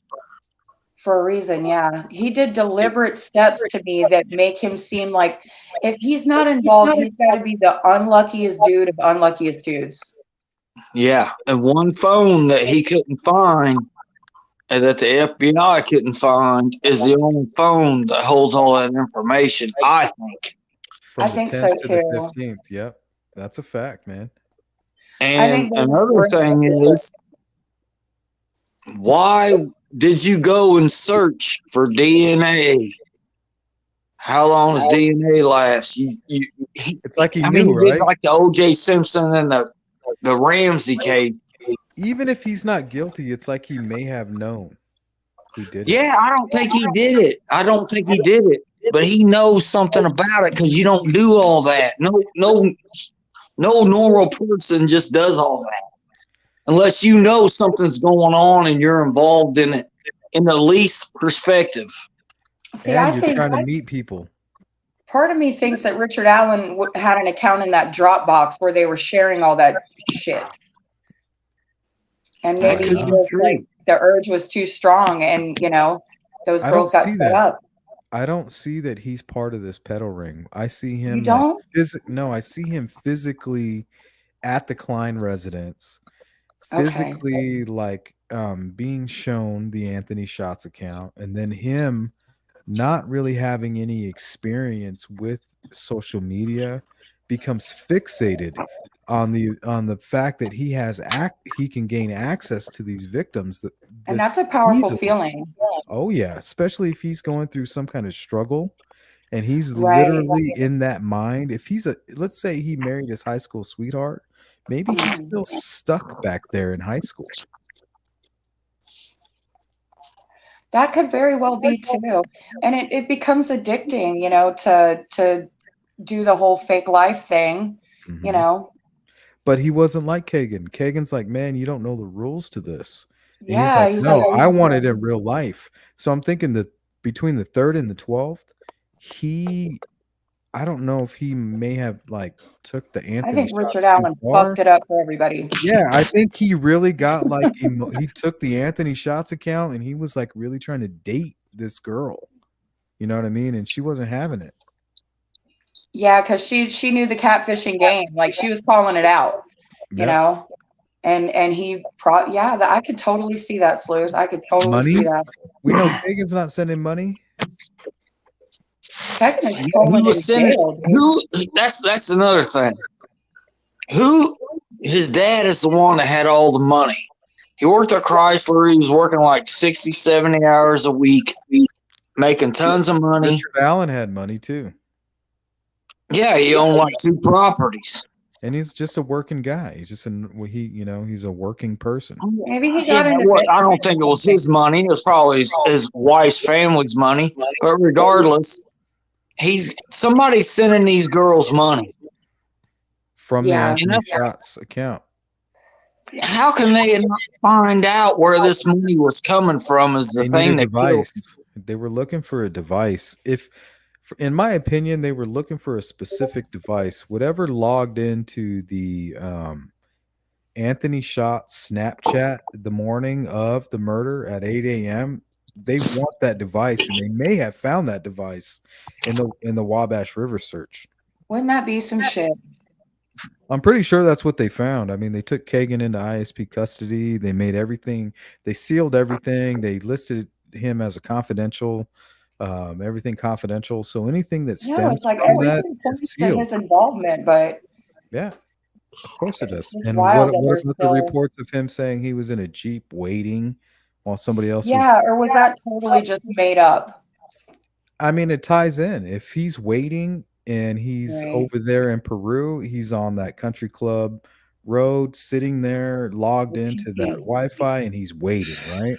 For a reason, yeah. He did deliberate steps to me that make him seem like if he's not involved, he's got to be the unluckiest dude of unluckiest dudes. Yeah, and one phone that he couldn't find and that the FBI couldn't find is the only phone that holds all that information, I think. From I the think 10th so to the too. 15th. Yep. That's a fact, man. And another thing is, why did you go and search for DNA? How long does DNA last? It's like he I knew, mean, right? like the O.J. Simpson and the Ramsey case. Even if he's not guilty, it's like he may have known who did it. Yeah, I don't think he did it. I don't think he did it, but he knows something about it because you don't do all that. No normal person just does all that unless you know something's going on and you're involved in it in the least perspective. See, And I you're think trying to meet people. part of me thinks that Richard Allen had an account in that Dropbox where they were sharing all that shit. And maybe he just like the urge was too strong and those girls got set up. I don't see that he's part of this pedal ring. I see him You don't? no, I see him physically at the Klein residence, Okay. physically like being shown the Anthony Shots account, and then him not really having any experience with social media becomes fixated on the fact that he can gain access to these victims And that's a powerful easily. feeling. Oh yeah, especially if he's going through some kind of struggle and he's Right. literally in that mind. If he's let's say he married his high school sweetheart, maybe he's still stuck back there in high school. That could very well be too. And it becomes addicting, to do the whole fake life thing, you Mhm. know. But he wasn't like Kagan. Kagan's like, "Man, you don't know the rules to this." And he's Yeah, like, he's like, "No, I want it in real life." So I'm thinking that between the 3rd and the 12th, I don't know if he may have, like, took the I Anthony think Richard shots too Allen far. fucked it up for everybody. Yeah, I think he really got, like, he took the Anthony shots account, and he was, like, really trying to date this girl. You know what I mean? And she wasn't having it. Yeah, because she knew the catfishing game. Like she was calling it out, you Yep. know. And he yeah, I could totally see that, Sleuth. I could totally see Money? that. We know Kagan's not sending money. Kagan is He trolling was in sending jail, dude. who? That's another thing. Who? His dad is the one that had all the money. He worked at Chrysler. He was working like 60, 70 hours a week, making tons of money. Richard Allen had money too. Yeah, he owned like 2 properties. And he's just a working guy. He's just he's a working person. Maybe he Yeah, got into well, I business don't think it was his money. It was probably his wife's family's money. But regardless, somebody's sending these girls money. From the Yeah. Anthony Shots account. How can they not find out where this money was coming from? Is the They thing need a that kills. device. They were looking for a device. In my opinion, they were looking for a specific device. Whatever logged into the Anthony Shot Snapchat the morning of the murder at 8 a.m., they want that device, and they may have found that device in the Wabash River search. Wouldn't that be some shit? I'm pretty sure that's what they found. I mean, they took Kagan into ISP custody. They made everything. They sealed everything. They listed him as a confidential, everything confidential. So anything that No, stems it's like from that everything is points to sealed. his involvement, but Yeah, of course it does. it's And wild that what there's about the still. reports of him saying he was in a Jeep waiting while somebody else was? Yeah, or was that totally just made up? I mean, it ties in. If he's waiting and he's Right. over there in Peru, he's on that country club road, sitting there, logged into that Wi-Fi, and he's waiting, right?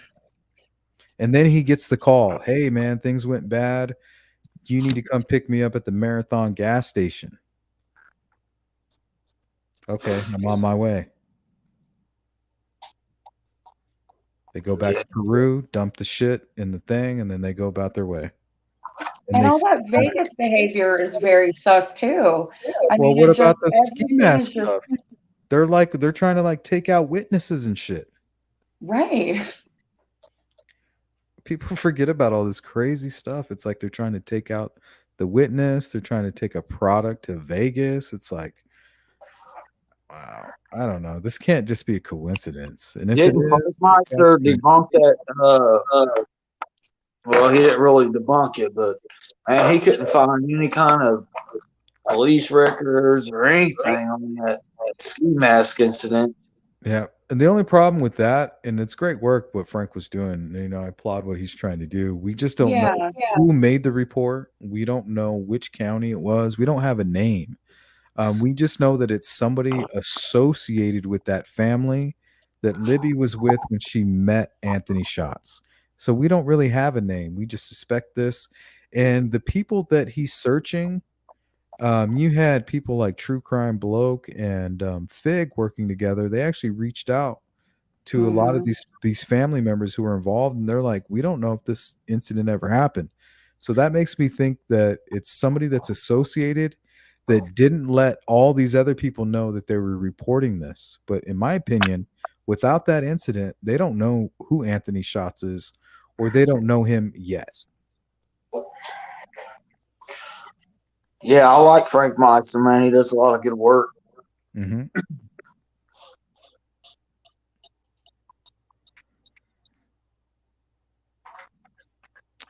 And then he gets the call. Hey, man, things went bad. You need to come pick me up at the Marathon gas station. Okay, I'm on my way. They go back to Peru, dump the shit in the thing, and then they go about their way. And all that Vegas behavior is very sus too. I Well, mean, what it just about the ski everything mask is just stuff? They're trying to like take out witnesses and shit. right. People forget about all this crazy stuff. It's like they're trying to take out the witness. They're trying to take a product to Vegas. It's like, wow, I don't know. This can't just be a coincidence. And if it Didn't is, Meister debunk that? Well, he didn't really debunk it, but man, he couldn't find any kind of police records or anything on that ski mask incident. yeah. And the only problem with that, and it's great work what Frank was doing. You know, I applaud what he's trying to do. We just don't know who made the report. We don't know which county it was. We don't have a name. We just know that it's somebody associated with that family that Libby was with when she met Anthony Shots. So we don't really have a name. We just suspect this. And the people that he's searching, you had people like True Crime Bloke and Fig working together. They actually reached out to a lot of these family members who were involved, and they're like, we don't know if this incident ever happened. So that makes me think that it's somebody that's associated that didn't let all these other people know that they were reporting this. But in my opinion, without that incident, they don't know who Anthony Shots is, or they don't know him yet. Yeah, I like Frank Meister, man. He does a lot of good work. Mm-hmm.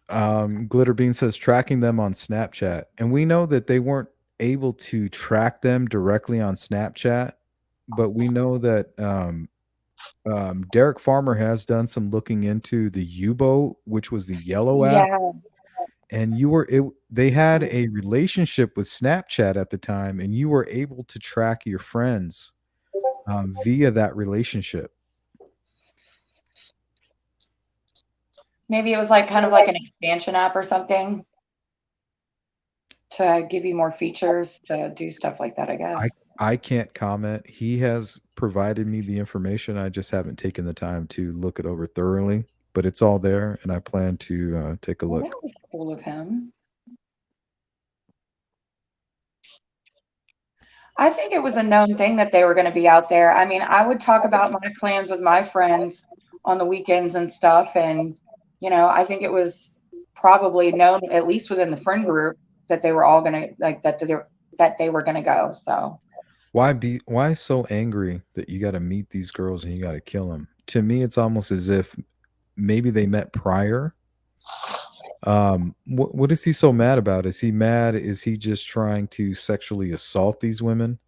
Glitterbean says tracking them on Snapchat, and we know that they weren't able to track them directly on Snapchat, but we know that Derek Farmer has done some looking into the U-boat, which was the yellow app, and they had a relationship with Snapchat at the time, and you were able to track your friends via that relationship. Maybe it was like kind of like an expansion app or something. to give you more features to do stuff like that, I guess. I can't comment. He has provided me the information. I just haven't taken the time to look it over thoroughly, but it's all there, and I plan to take a Well, look. that was cool of him. I think it was a known thing that they were going to be out there. I mean, I would talk about my plans with my friends on the weekends and stuff. And, I think it was probably known, at least within the friend group, that they were all going to that they were going to go. So Why so angry that you got to meet these girls and you got to kill them? To me, it's almost as if maybe they met prior. What is he so mad about? Is he mad? Is he just trying to sexually assault these women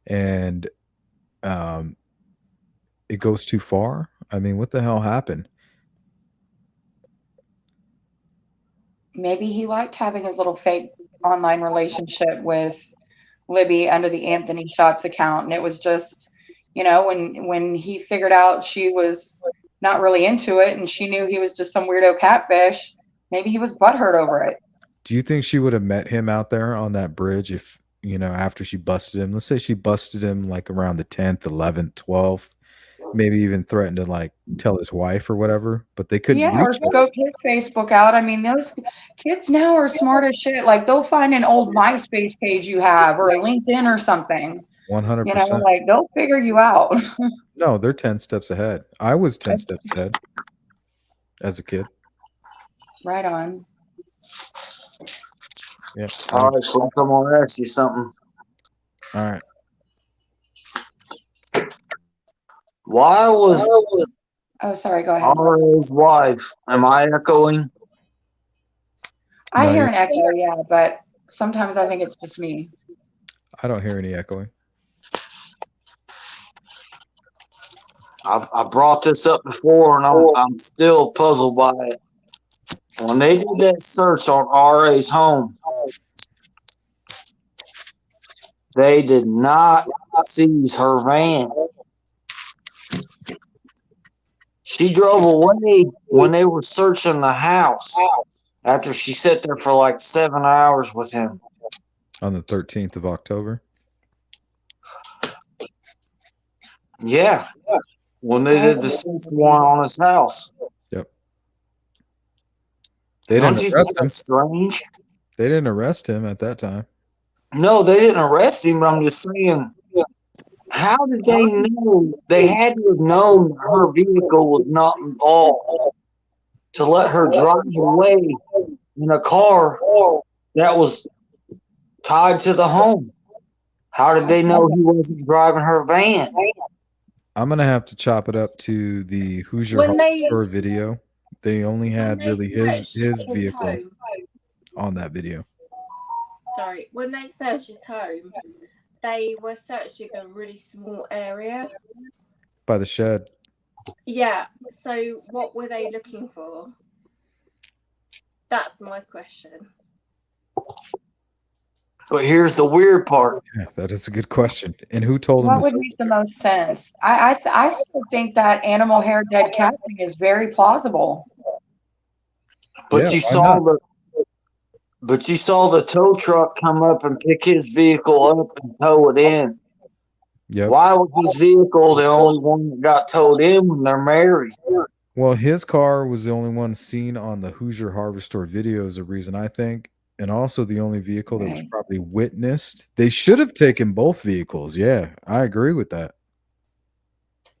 and um it goes too far? I mean, what the hell happened? maybe he liked having his little fake online relationship with Libby under the Anthony Shots account. And it was just, when he figured out she was not really into it and she knew he was just some weirdo catfish, maybe he was butthurt over it. Do you think she would have met him out there on that bridge if, after she busted him? Let's say she busted him like around the 10th, 11th, 12th, maybe even threatened to like tell his wife or whatever, but they couldn't Yeah, or reach her. scope his Facebook out. I mean, those kids now are smart as shit. Like they'll find an old MySpace page you have or a LinkedIn or something. 100%. Like they'll figure you out. No, they're 10 steps ahead. I was 10 steps ahead as a kid. Right on. Yeah. All right, so I'm gonna ask you something. All right. Why was Oh, sorry. Go ahead. RA's wife? Am I echoing? I No, hear you're- an echo, yeah, but sometimes I think it's just me. I don't hear any echoing. I brought this up before, and I'm still puzzled by it. When they did that search on RA's home, they did not seize her van. She drove away when they were searching the house after she sat there for like 7 hours with him. On the 13th of October. Yeah, when they did the search warrant on his house. Yep. They Don't didn't you arrest think him. that's strange? They didn't arrest him at that time. No, they didn't arrest him, but I'm just saying, how did they know? They had to have known her vehicle was not involved to let her drive away in a car that was tied to the home. How did they know he wasn't driving her van? I'm gonna have to chop it up to the Hoosier When they Horror video. They only had they really his searched vehicle home, on that video. sorry, when they searched his home, they were searching a really small area. By the shed. Yeah. So what were they looking for? That's my question. But here's the weird part. Yeah, that is a good question. And who told him What to would search make the there? most sense? I still think that animal hair dead cat thing is very plausible. But Yeah, you why saw not? you saw the tow truck come up and pick his vehicle up and tow it in. Yep. Why was his vehicle the only one that got towed in when they're married? Well, his car was the only one seen on the Hoosier Harvester video is a reason I think. And also the only vehicle that was Right. probably witnessed. They should have taken both vehicles. Yeah, I agree with that.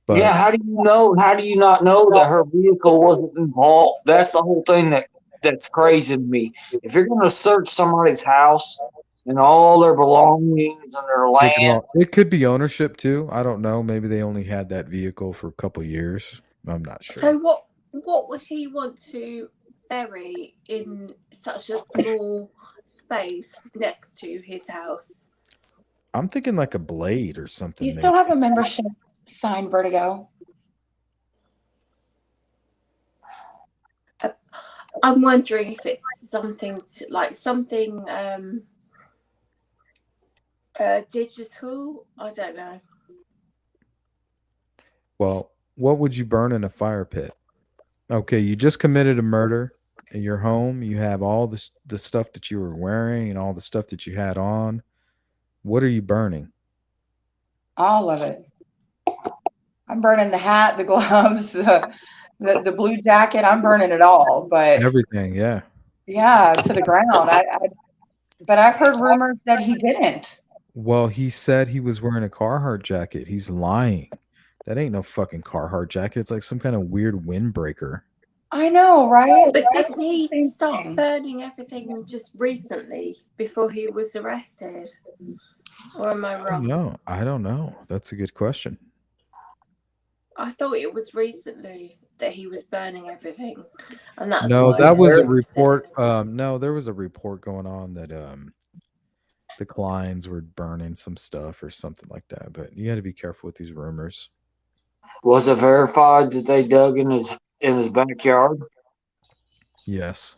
But Yeah, how do you know? How do you not know that her vehicle wasn't involved? That's the whole thing that's crazy to me. If you're going to search somebody's house and all their belongings and their take it land, all. It could be ownership too. I don't know. Maybe they only had that vehicle for a couple years. I'm not sure. So what would he want to bury in such a small space next to his house? I'm thinking like a blade or something. You still have a membership sign, Vertigo. I'm wondering if it's something digital. I don't know. Well, what would you burn in a fire pit? Okay, you just committed a murder. in your home. You have all the stuff that you were wearing and all the stuff that you had on. What are you burning? All of it. I'm burning the hat, the gloves, the blue jacket. I'm burning it all. But Everything, yeah. yeah, to the ground. But I've heard rumors that he didn't. Well, he said he was wearing a Carhartt jacket. He's lying. That ain't no fucking Carhartt jacket. It's like some kind of weird windbreaker. I know, right? But That's didn't the he same stop thing. burning everything just recently before he was arrested? Or am I wrong? No, I don't know. That's a good question. I thought it was recently that he was burning everything, and that's No, why that was a they're report. No, there was a report going on that the Kleins were burning some stuff or something like that. But you got to be careful with these rumors. Was it verified that they dug in his backyard? Yes,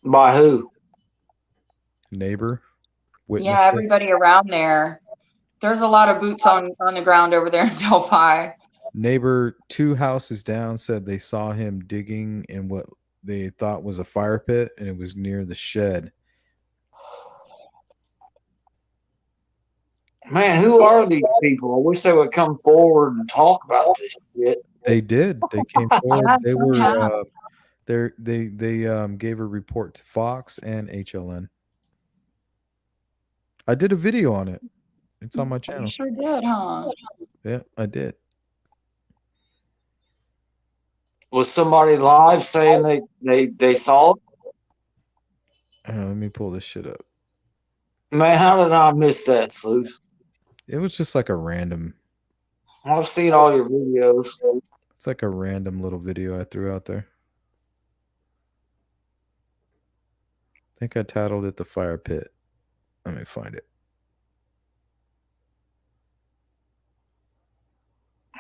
By who? neighbor Yeah, witnessed it. everybody around there. There's a lot of boots on the ground over there in Delphi. Neighbor 2 houses down said they saw him digging in what they thought was a fire pit, and it was near the shed. Man, who are these people? I wish they would come forward and talk about this shit. They did. They came forward. Yeah, They some were have. they gave a report to Fox and HLN. I did a video on it. It's on my You channel. sure did, huh? Yeah, I did. Was somebody live saying they saw it? Let me pull this shit up. Man, how did I miss that, Sleuth? It was just like a random. I've seen all your videos. It's like a random little video I threw out there. I think I titled it "The Fire Pit." Let me find it.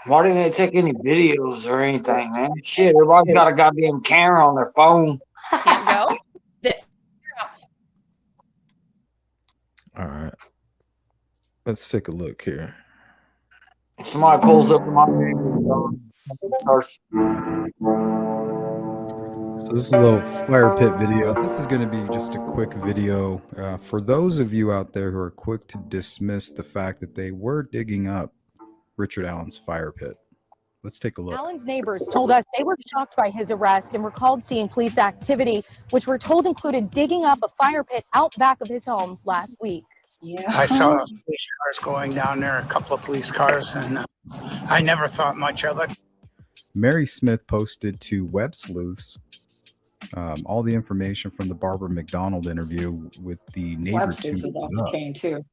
Why didn't they take any videos or anything, man? Shit, everybody's got a goddamn camera on their phone. Can't go. This. All right. Let's take a look here. If somebody pulls up to my neighbor's starts. So this is a little fire pit video. This is going to be just a quick video for those of you out there who are quick to dismiss the fact that they were digging up Richard Allen's fire pit. Let's take a look. Allen's neighbors told us they were shocked by his arrest and recalled seeing police activity, which we're told included digging up a fire pit out back of his home last week. Yeah. I saw police cars going down there, a couple of police cars, and I never thought much of it. Mary Smith posted to Web Sleuths all the information from the Barbara McDonald interview with the neighbor. Web Sleuths is off the chain too.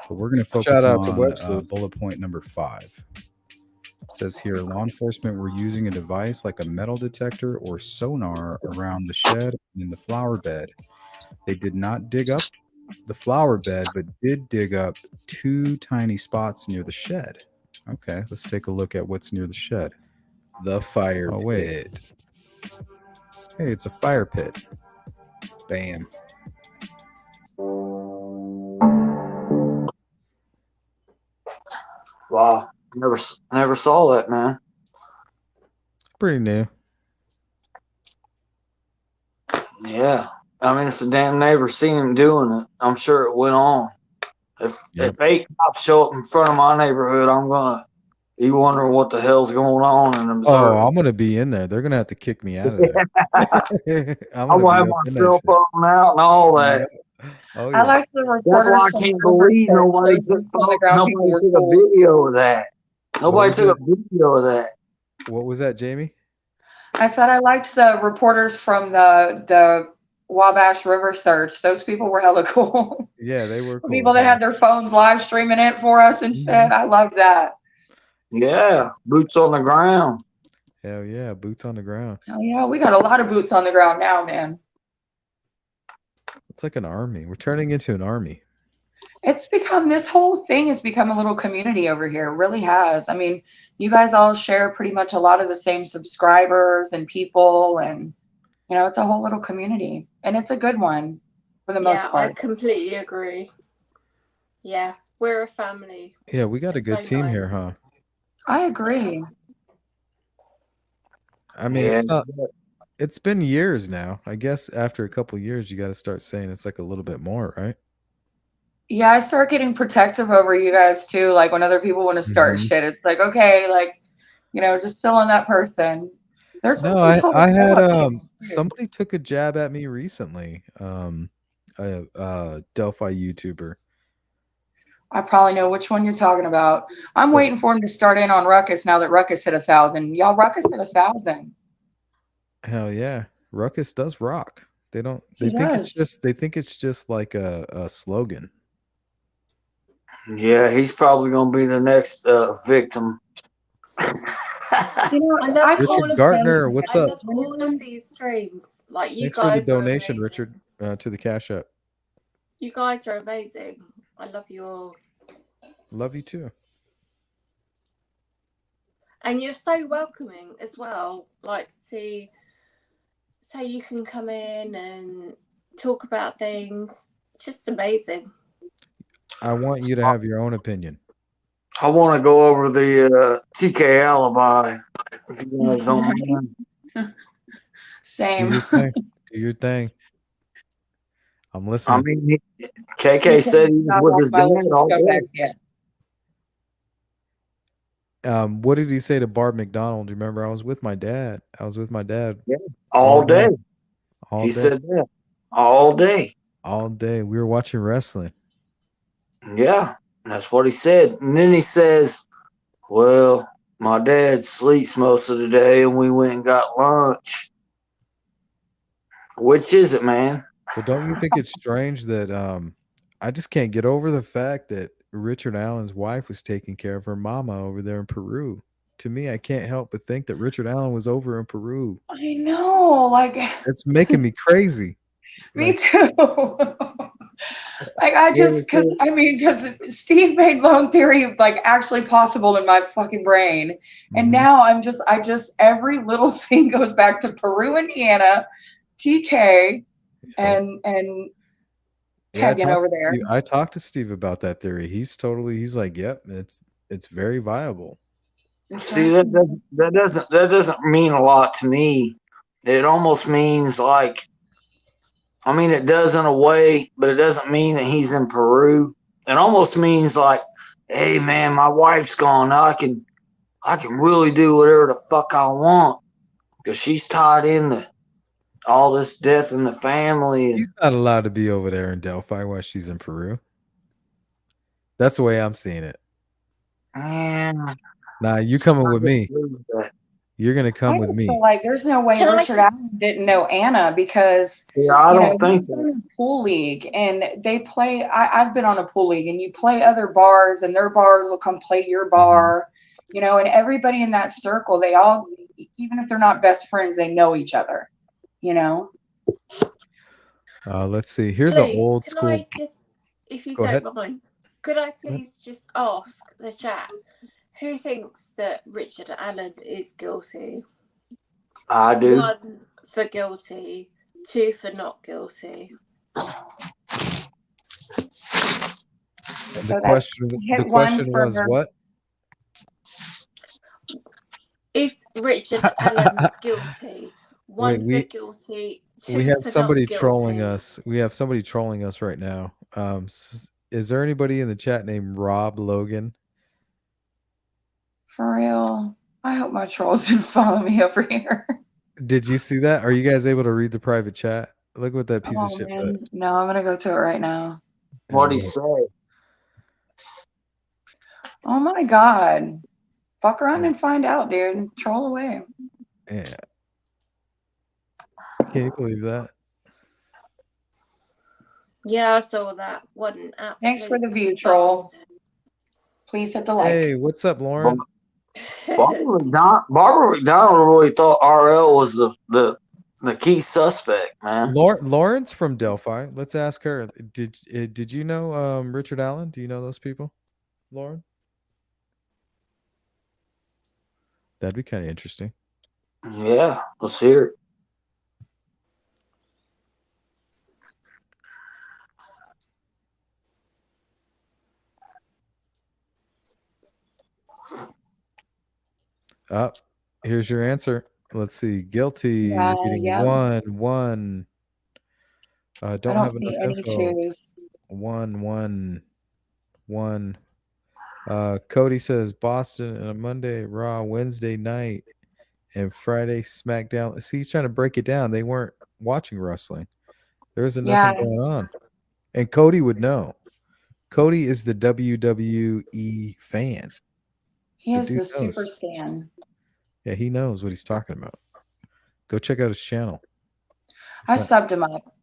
But we're going to focus Shout out to Web on Sleuth. bullet point number 5. It says here, law enforcement were using a device like a metal detector or sonar around the shed and in the flower bed. They did not dig up the flower bed, but did dig up 2 tiny spots near the shed. Okay, let's take a look at what's near the shed. The fire Oh, wait. pit. Hey, it's a fire pit. Bam. Wow, never saw that, man. Pretty new. Yeah, I mean, if the damn neighbor seen him doing it, I'm sure it went on. If 8 cops show up in front of my neighborhood, I'm gonna be wondering what the hell's going on and observe. Oh, I'm gonna be in there. They're gonna have to kick me out of there. I'm gonna have my cell phone out and all that. Oh, I like the That's reporters. why I from can't Silver believe State, nobody so took on the ground people were a cool. video of that. Nobody was took a video of that. What was that, Jamie? I said I liked the reporters from the Wabash River search. Those people were hella cool. Yeah, they were The cool. people that had their phones live streaming it for us and shit. I loved that. Yeah, boots on the ground. Hell yeah, boots on the ground. Hell yeah, we got a lot of boots on the ground now, man. It's like an army. We're turning into an army. It's become, this whole thing has become a little community over here. It really has. I mean, you guys all share pretty much a lot of the same subscribers and people, and you know, it's a whole little community, and it's a good one for the most Yeah, I part. completely agree. Yeah, we're a family. Yeah, we got a It's good so team nice. here, huh? I agree. I mean, Yeah. It's been years now. I guess after a couple years, you got to start saying it's like a little bit more, right? Yeah, I start getting protective over you guys too. Like when other people want to start Mhm. shit, it's like, okay, like, just fill in that person. There's been No, some I total I had fuck ups, too. somebody took a jab at me recently. A Delphi YouTuber. I probably know which one you're talking about. I'm But waiting for him to start in on Ruckus now that Ruckus hit 1,000. Y'all, Ruckus hit 1,000. hell yeah, Ruckus does rock. They don't. They He think it's does. just. They think it's just like a slogan. Yeah, he's probably gonna be the next victim. I love I all Richard of these. Gartner, what's I up? love all of these streams. Like you Thanks for the guys are donation, amazing. Richard, to the Cash App. You guys are amazing. I love you all. Love you too. And you're so welcoming as well. Like to say you can come in and talk about things. Just amazing. I want you to have your own opinion. I want to go over the TK alibi, if you guys don't mind. Do Same. your thing. Do your thing. I'm I listening. mean, KK said he was with his dad all day. Yet. What did he say to Barb McDonald? Do you remember? I was with my dad. I was with my dad. Yeah, all day. night. All He day. said that all day. All day. We were watching wrestling. Yeah, that's what he said. And then he says, well, my dad sleeps most of the day and we went and got lunch. Which is it, man? But don't you think it's strange that I just can't get over the fact that Richard Allen's wife was taking care of her mama over there in Peru? To me, I can't help but think that Richard Allen was over in Peru. I know, like It's making me crazy. me too. Like because Steve made Lone Theory like actually possible in my fucking brain, and now I just every little thing goes back to Peru, Indiana, TK, and Yeah, Kegan over there. I talked to Steve about that theory. He's like, yep, it's very viable. See, that doesn't mean a lot to me. It almost means like, I mean, it does in a way, but it doesn't mean that he's in Peru. It almost means like, hey man, my wife's gone. Now I can really do whatever the fuck I want because she's tied into all this death in the family. And He's not allowed to be over there in Delphi while she's in Peru. That's the way I'm seeing it. man, Nah, you coming with me. You're gonna come with me. feel like there's no way Richard Allen didn't know Anna because I don't think he's in a pool league and they play. I've been on a pool league and you play other bars and their bars will come play your bar, and everybody in that circle, they all, even if they're not best friends, they know each other, Let's see. Here's Please, an old can school. I just, if you Go ahead. don't mind, could I please just ask the chat who thinks that Richard Allen is guilty? I do. 1 for guilty, 2 for not guilty. The question was what? Is Richard Allen guilty? 1 for guilty, 2 we have for somebody not guilty. trolling us. We have somebody trolling us right now. Is there anybody in the chat named Rob Logan? For real. I hope my trolls didn't follow me over here. Did you see that? Are you guys able to read the private chat? Look what that piece of shit Man. put. No, I'm gonna go to it right now. What'd he say? Oh my god. Fuck around and find out, dude. Troll away. Yeah. Can you believe that? Yeah, I saw that. One absolute. Thanks for the view, troll. Please hit the like. Hey, what's up, Lauren? Barbara McDonald really thought RL was the key suspect, man. Lauren's from Delphi. Let's ask her. Did you know Richard Allen? Do you know those people, Lauren? That'd be kind of interesting. Yeah, let's hear it. Here's your answer. Let's see. Guilty reading yeah. one. I Don't don't have enough see any info. choose. One. Cody says Boston on a Monday, Raw, Wednesday night, and Friday SmackDown. See, he's trying to break it down. They weren't watching wrestling. There isn't Yeah, nothing going on. And Cody would know. Cody is the WWE fan. he The is dude the super knows. stan. Yeah, he knows what he's talking about. Go check out his channel. I It's not- subbed him up.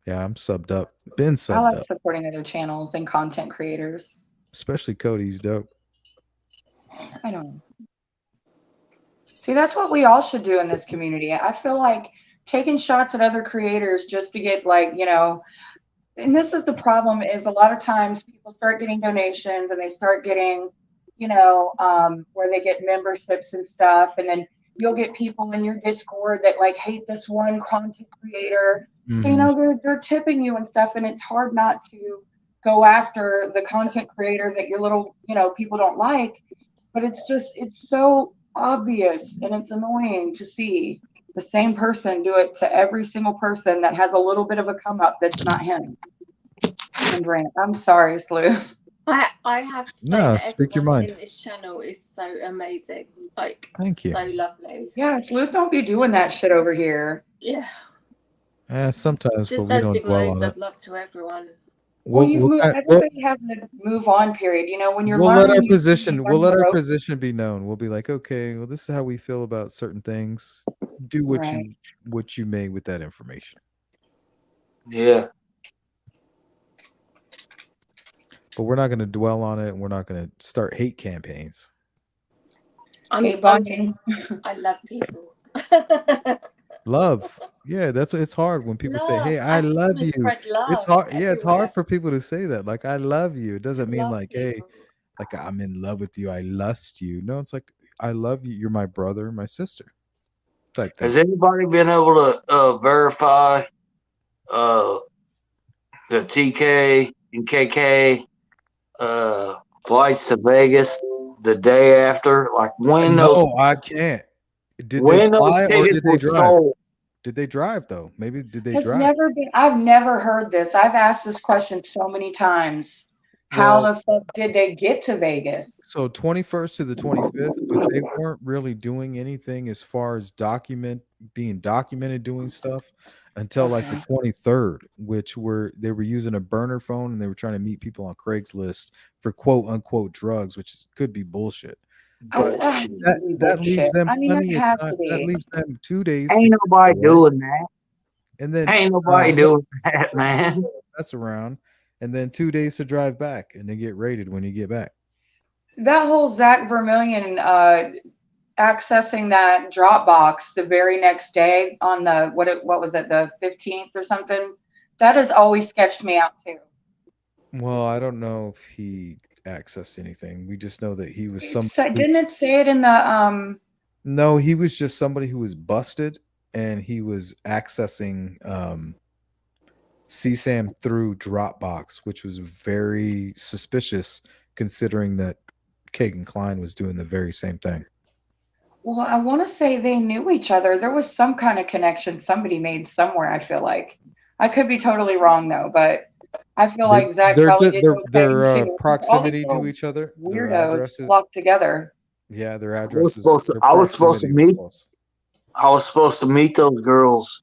yeah, I'm subbed up. Been I subbed like up. supporting other channels and content creators. Especially Cody's dope. I don't know. See, that's what we all should do in this community. I feel like taking shots at other creators just to get like, and this is the problem is a lot of times people start getting donations and they start getting, where they get memberships and stuff. And then you'll get people in your Discord that like hate this one content creator. So, they're tipping you and stuff. And it's hard not to go after the content creator that your little, people don't like. But it's so obvious and it's annoying to see the same person do it to every single person that has a little bit of a come up that's not him. And Brant, I'm sorry, Sleuth. I have to say No, that speak your everyone mind. in this channel is so amazing. Like, Thank you. so lovely. Yeah, Sleuth, don't be doing that shit over here. Yeah. Sometimes, but Just we don't sending dwell loads on of it. love to everyone. Well, We'll everybody has a move on period. When you're let learning, our you position. We'll learn let the our ropes. position be known. We'll be like, okay, well, this is how we feel about certain things. Do what Right. you may with that information. Yeah. But we're not going to dwell on it, and we're not going to start hate campaigns. Hey, Bonnie. I love people. Love, yeah, it's hard when people say, "Hey, I just love wanna you." spread It's love hard. Yeah, it's hard everywhere. for people to say that. Like, I love you. It doesn't mean Love like, hey, people. like I'm in love with you. I lust you. No, it's like I love you. You're my brother, my sister, type thing. Has anybody been able to verify the TK and KK flights to Vegas the day after? Like when those No, I can't. Did they when those fly or tickets did they were drive? sold? Did they drive though? Maybe did they It's drive? never been. I've never heard this. I've asked this question so many times. How Well, the fuck did they get to Vegas? so 21st to the 25th, but they weren't really doing anything as far as being documented doing stuff until like the Okay. 23rd, which they were using a burner phone and they were trying to meet people on Craigslist for quote unquote drugs, could be bullshit. But That has to be that leaves bullshit. them I mean, plenty it of has time. to That be. leaves them 2 days to Ain't get nobody away. doing that. And then Ain't nobody doing that, man. mess around, and then 2 days to drive back, and then get raided when you get back. That whole Zach Vermillion accessing that Dropbox the very next day on the what was it, the 15th or something? That has always sketched me out too. Well, I don't know if he accessed anything. We just know that he was Didn't it say it in the No, he was just somebody who was busted, and he was accessing CSAM through Dropbox, which was very suspicious considering that Kagan Klein was doing the very same thing. Well, I want to say they knew each other. There was some kind of connection somebody made somewhere, I feel like. I could be totally wrong though, but I feel like Zach probably did their too. proximity to each other, their Weirdos addresses. flocked together. Yeah, their I was addresses. supposed to. their I was supposed to proximity was meet. close. I was supposed to meet those girls.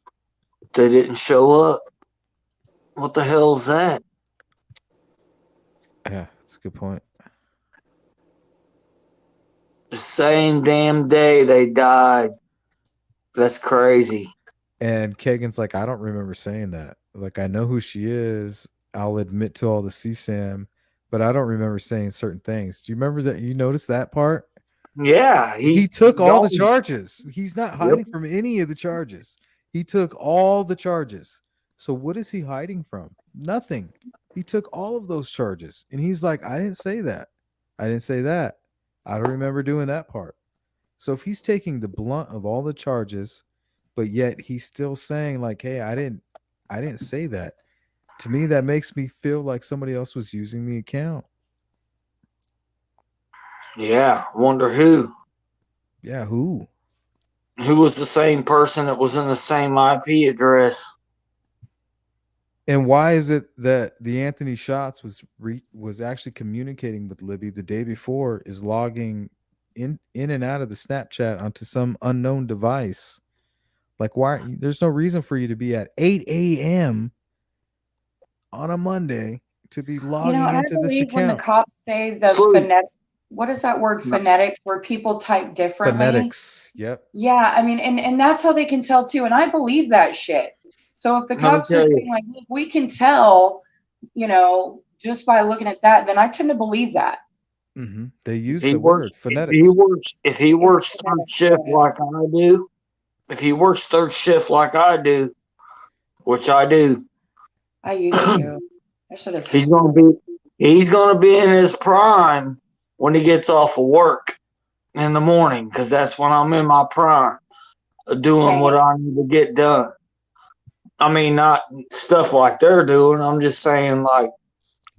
They didn't show up. What the hell is that? Yeah, that's a good point. The same damn day they died. That's crazy. And Kagan's like, I don't remember saying that. Like, I know who she is. I'll admit to all the CSAM, but I don't remember saying certain things. Do you remember that? You noticed that part? Yeah, He took all the always- charges. He's not hiding from any of the charges. He took all the charges. So what is he hiding from? Nothing. He took all of those charges. And he's like, I didn't say that. I didn't say that. I don't remember doing that part. So if he's taking the blunt of all the charges, but yet he's still saying like, hey, I didn't say that. To me, that makes me feel like somebody else was using the account. Yeah, wonder who. Yeah, who? who was the same person that was in the same IP address. And why is it that the Anthony Shots was actually communicating with Libby the day before, is logging in and out of the Snapchat onto some unknown device? Like, why? There's no reason for you to be at 8 a.m. on a Monday to be logging I into this believe when the account. cops say the Sleep. what is that word, phonetics, where people type differently? Phonetics. Yep. Yeah, I mean, and that's how they can tell too. And I believe that shit. So if the Let me cops are tell you. saying like, "Look, we can tell, just by looking at that," then I tend to believe that. Mm-hmm. They use He the works. word If phonetics. he works third phonetics, shift yeah. like I do, if he works third shift like I do, which I do, I used to. I should have. he's gonna be in his prime when he gets off of work in the morning, because that's when I'm in my prime of doing Same. what I need to get done. I mean, not stuff like they're doing. I'm just saying, like,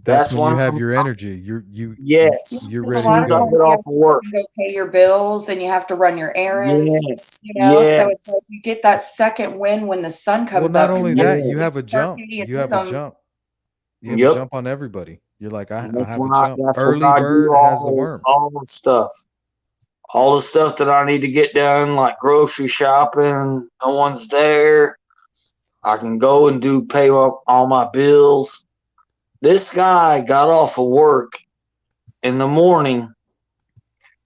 That's that's when you when have your energy. You're yes. you're Because ready a to lot As of soon as I go. times get you off have of work. to go pay your bills and you have to run your errands. Yes. So it's like Yes. you get that second win when the sun Well, comes not up. Because only that, you have a jump. You have a circadianism. jump. You have a Yep. jump on everybody. You're like, I That's have a when jump. that's when Early I do bird has the worm. all the stuff. All the stuff that I need to get done, like grocery shopping, no one's there. I can go and pay all my bills. This guy got off of work in the morning.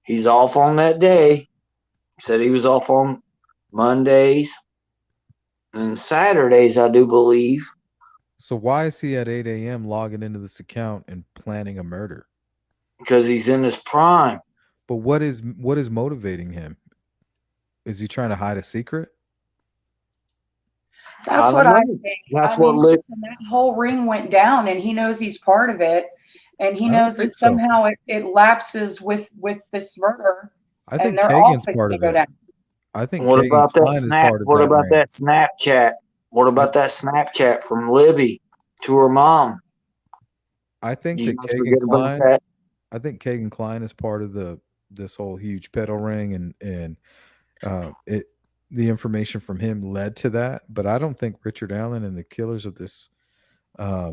He's off on that day. He said he was off on Mondays and Saturdays, I do believe. So why is he at 8 a.m. logging into this account and planning a murder? Because he's in his prime. But what is motivating him? Is he trying to hide a secret? That's I what don't I know. think. That's I what mean, listen, that whole ring went down, and he knows he's part of it, and he I don't knows think that so. somehow it lapses with this murder, I and think they're all Kagan's fixing part to of go it. down. I think What Kagan about that Klein is snap? part of What that about ring. that Snapchat? What about that Snapchat from Libby to her mom? I think You that guys Kagan forget about Klein. that? I think Kagan Klein is part of this whole huge pedo ring, and it the information from him led to that. But I don't think Richard Allen and the killers of this are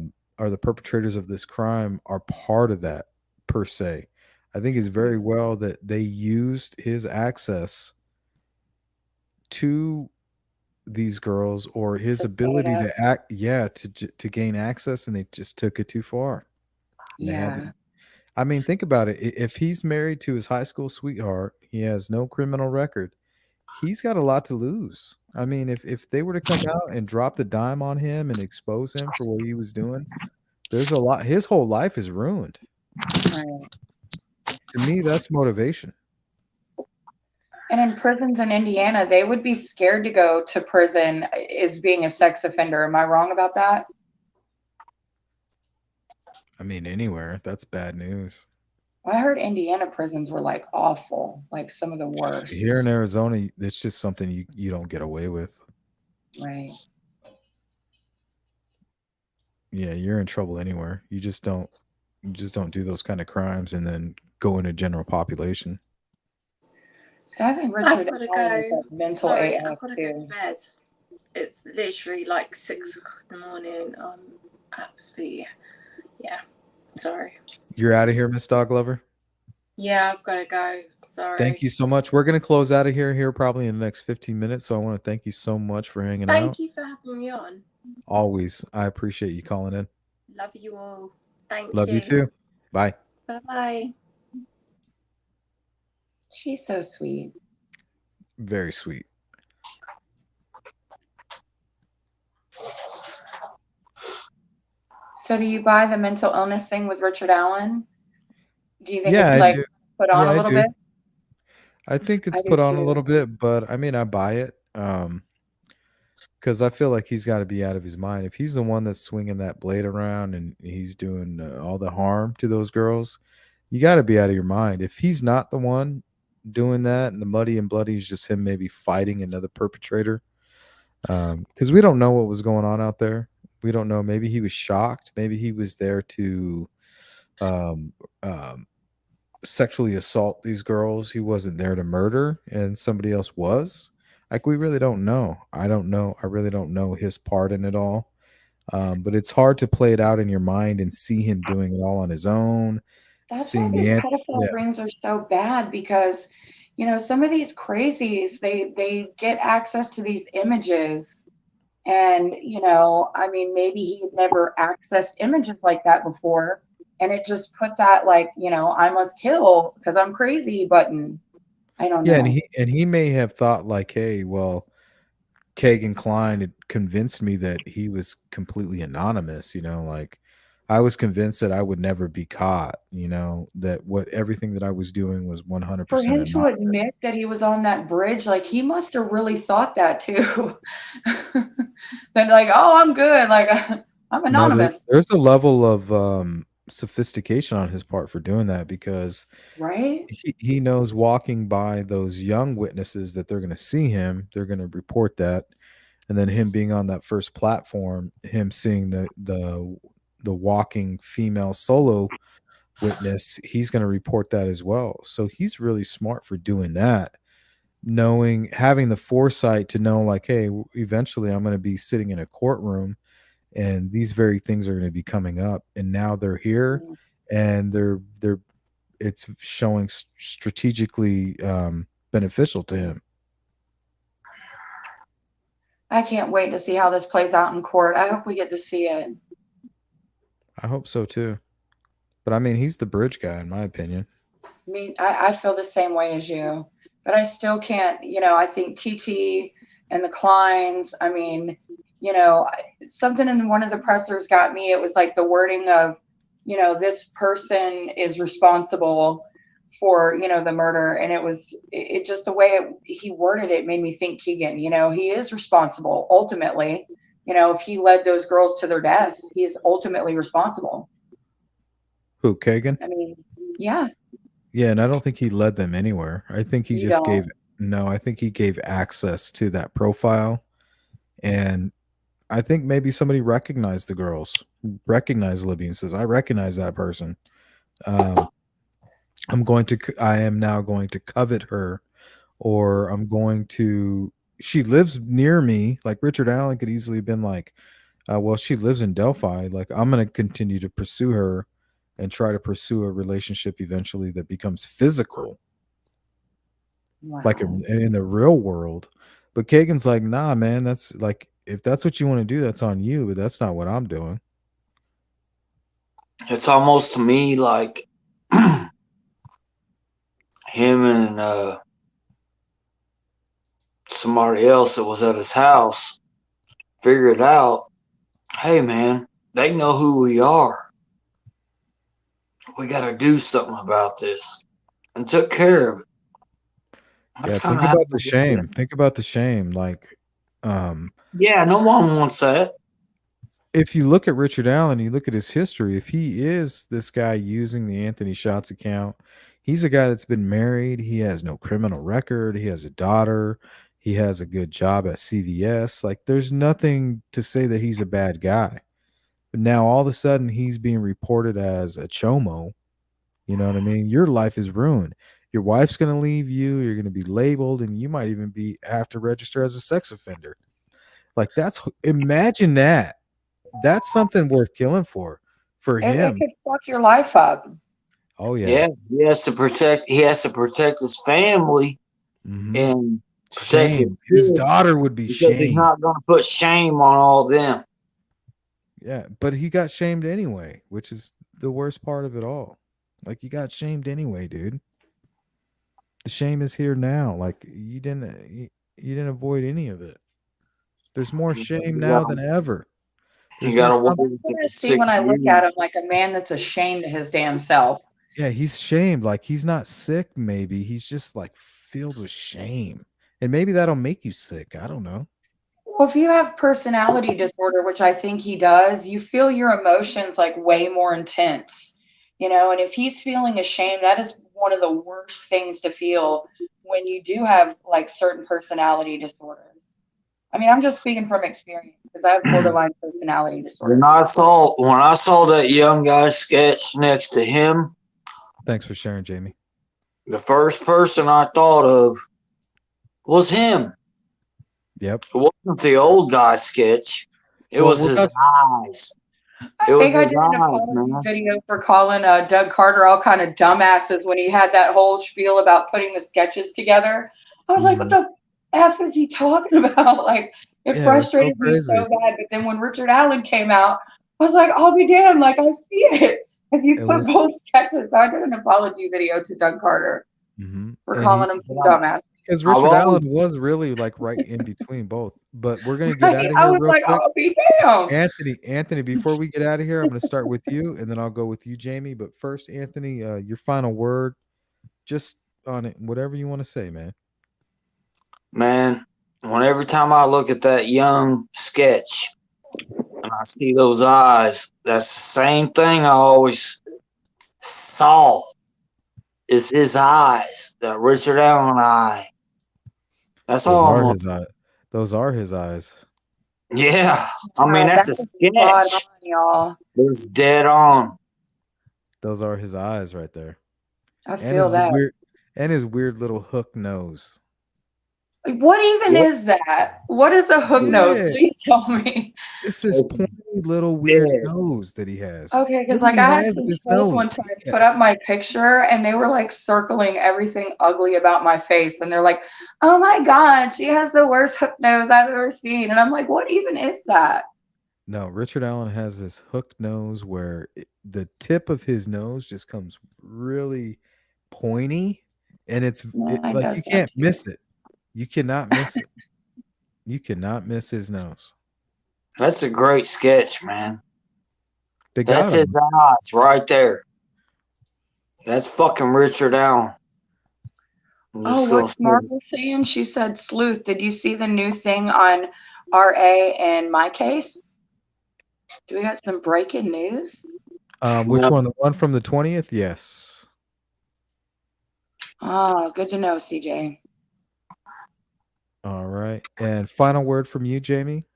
the perpetrators of this crime are part of that per se. I think it's very well that they used his access to these girls or his To set it ability up. to act, yeah, to gain access, and they just took it too far. And they had to, Yeah. I mean, think about it. If he's married to his high school sweetheart, he has no criminal record. He's got a lot to lose. I mean, if they were to come out and drop the dime on him and expose him for what he was doing, there's a lot. His whole life is ruined. Right. To me, that's motivation. And in prisons in Indiana, they would be scared to go to prison as being a sex offender. Am I wrong about that? I mean, anywhere. That's bad news. I heard Indiana prisons were like awful, like some of the worst. Here in Arizona, it's just something you don't get away with. Right. Yeah, you're in trouble anywhere. You just don't do those kind of crimes and then go into general population. So I think I've Richard got to Allen is go. like mental Sorry, AF I've got to go to too. bed. It's literally like 6 o'clock in the morning. Absolutely, yeah. Sorry. You're out of here, Miss Dog Lover. Yeah, I've got to go. Sorry. Thank you so much. We're going to close out of here probably in the next 15 minutes. So I want to thank you so much for hanging out. Thank you for having me on. Always. I appreciate you calling in. Love you all. Thank Love you too. Bye. Bye-bye. She's so sweet. Very sweet. So do you buy the mental illness thing with Richard Allen? Do you think Yeah, it's I like do. put on Yeah, a I little do. bit? I think I it's do put on a too. little bit, but I mean, I buy it. Because I feel like he's got to be out of his mind. If he's the one that's swinging that blade around and he's doing all the harm to those girls, you got to be out of your mind. If he's not the one doing that, and the muddy and bloody is just him maybe fighting another perpetrator, because we don't know what was going on out there. We don't know. Maybe he was shocked. Maybe he was there to um, um, sexually assault these girls. He wasn't there to murder, and somebody else was. Like, we really don't know. I don't know. I really don't know his part in it all. But it's hard to play it out in your mind and see him doing it all on his own. That's why Seeing these the pedophile yeah, rings are so bad because, some of these crazies, they get access to these images and, I mean, maybe he had never accessed images like that before, and it just put that like, I must kill because I'm crazy button. I don't yeah, and know. he may have thought like, hey, well, Kagan Klein had convinced me that he was completely anonymous. Like, I was convinced that I would never be caught. That what everything that I was doing was For 100% him to anonymous. admit that he was on that bridge, like he must have really thought that too. Then like, oh, I'm good. Like I'm No, anonymous, there's a level of sophistication on his part for doing that because right? he knows walking by those young witnesses that they're going to see him, they're going to report that, and then him being on that first platform, him seeing the walking female solo witness, he's going to report that as well. So he's really smart for doing that, knowing, having the foresight to know, like, hey, eventually I'm going to be sitting in a courtroom and these very things are going to be coming up, and now they're here, and they're it's showing strategically beneficial to him. I can't wait to see how this plays out in court. I hope we get to see it. I hope so too. But I mean, he's the bridge guy, in my opinion. I feel the same way as you, but I still can't, I think TT and the Kleins, I mean, something in one of the pressers got me. It was like the wording of, this person is responsible for, the murder. And it just the way he worded it made me think Keegan, he is responsible ultimately. If he led those girls to their death, he is ultimately responsible. Who, Kagan? I mean, yeah. Yeah, and I don't think he led them anywhere. I think he You just don't. I think he gave access to that profile. And I think maybe somebody recognized the girls, recognized Libby, and says, I recognize that person. I am now going to covet her, or she lives near me. Like Richard Allen could easily have been like, well, she lives in Delphi. Like, I'm going to continue to pursue her and try to pursue a relationship eventually that becomes physical, like Wow. in the real world. But Kagan's like, nah, man, that's like, if that's what you want to do, that's on you, but that's not what I'm doing. It's almost to me like him and somebody else that was at his house figured out, hey, man, they know who we are. We got to do something about this, and took care of it. That's Yeah, kind think of how. about the shame. Think about the shame. Like, Yeah, no one wants that. if you look at Richard Allen, you look at his history, if he is this guy using the Anthony Shots account, he's a guy that's been married. He has no criminal record. He has a daughter. He has a good job at CVS. Like, there's nothing to say that he's a bad guy. But now all of a sudden he's being reported as a chomo. You know what I mean? Your life is ruined. Your wife's going to leave you. You're going to be labeled, and you might even have to register as a sex offender. Like, imagine that. That's something worth killing for It him. could fuck your life up. Oh yeah. Yeah, he has to protect his family and protect Shame. his His kids daughter would be because he's shamed. not going to put shame on all them. Yeah, but he got shamed anyway, which is the worst part of it all. Like, you got shamed anyway, dude. The shame is here now. Like, you didn't avoid any of it. There's more shame now than ever. He There's got more away That's with what it I for see when 6 I look years. at him, like a man that's ashamed of his damn self. Yeah, he's shamed. Like, he's not sick, maybe. He's just like filled with shame. And maybe that'll make you sick. I don't know. Well, if you have personality disorder, which I think he does, you feel your emotions like way more intense, and if he's feeling ashamed, that is one of the worst things to feel when you do have like certain personality disorders. I mean, I'm just speaking from experience because I have borderline personality disorder. When I saw that young guy sketch next to him, Thanks for sharing, Jamie. the first person I thought of was him. Yep. It wasn't the old guy sketch. It Well, was his eyes. I It was think I his did an eyes, apology man. video for calling Doug Carter all kind of dumbasses when he had that whole spiel about putting the sketches together. I was like, what the F is he talking about? Like, it Yeah, it was so frustrated me so crazy. bad. But then when Richard Allen came out, I was like, I'll be damned. Like, I see it. If you It put was- both sketches, so I did an apology video to Doug Carter for And calling him some dumbass. Because Richard Allen was really like right in between both. But we're gonna get out of I here was real like, quick. I'll be damned. Anthony, before we get out of here, I'm gonna start with you, and then I'll go with you, Jamie. But first, Anthony, your final word, just on it, whatever you want to say, man. Man, when every time I look at that young sketch and I see those eyes, that's the same thing I always saw. Is his eyes, that Richard Allen eye. That's Those all are I'm his eyes. Those are his eyes. Yeah. I mean, that's a spot sketch. on, y'all. It's dead on. Those are his eyes right there. I And feel his that. his weird little hook nose. What even is that? What is a hook nose? Yeah. Please tell me. It's this pointy little weird nose that he has. Okay, because Nobody like I had has some this trolls one nose. time put up my picture and they were like circling everything ugly about my face. And they're like, oh my God, she has the worst hook nose I've ever seen. And I'm like, what even is that? No, Richard Allen has this hook nose where the tip of his nose just comes really pointy, and it's I like guess you that can't too. miss it. You cannot miss it. You cannot miss his nose. That's a great sketch, man. They got That's him. his eyes right there. That's fucking Richard Allen. I'm Oh, just gonna what's say Marvel saying? She said sleuth. Did you see the new thing on RA and my case? Do we got some breaking news? Which one? The one from the 20th? Yes. Oh, good to know, CJ. All right. And final word from you, Jamie.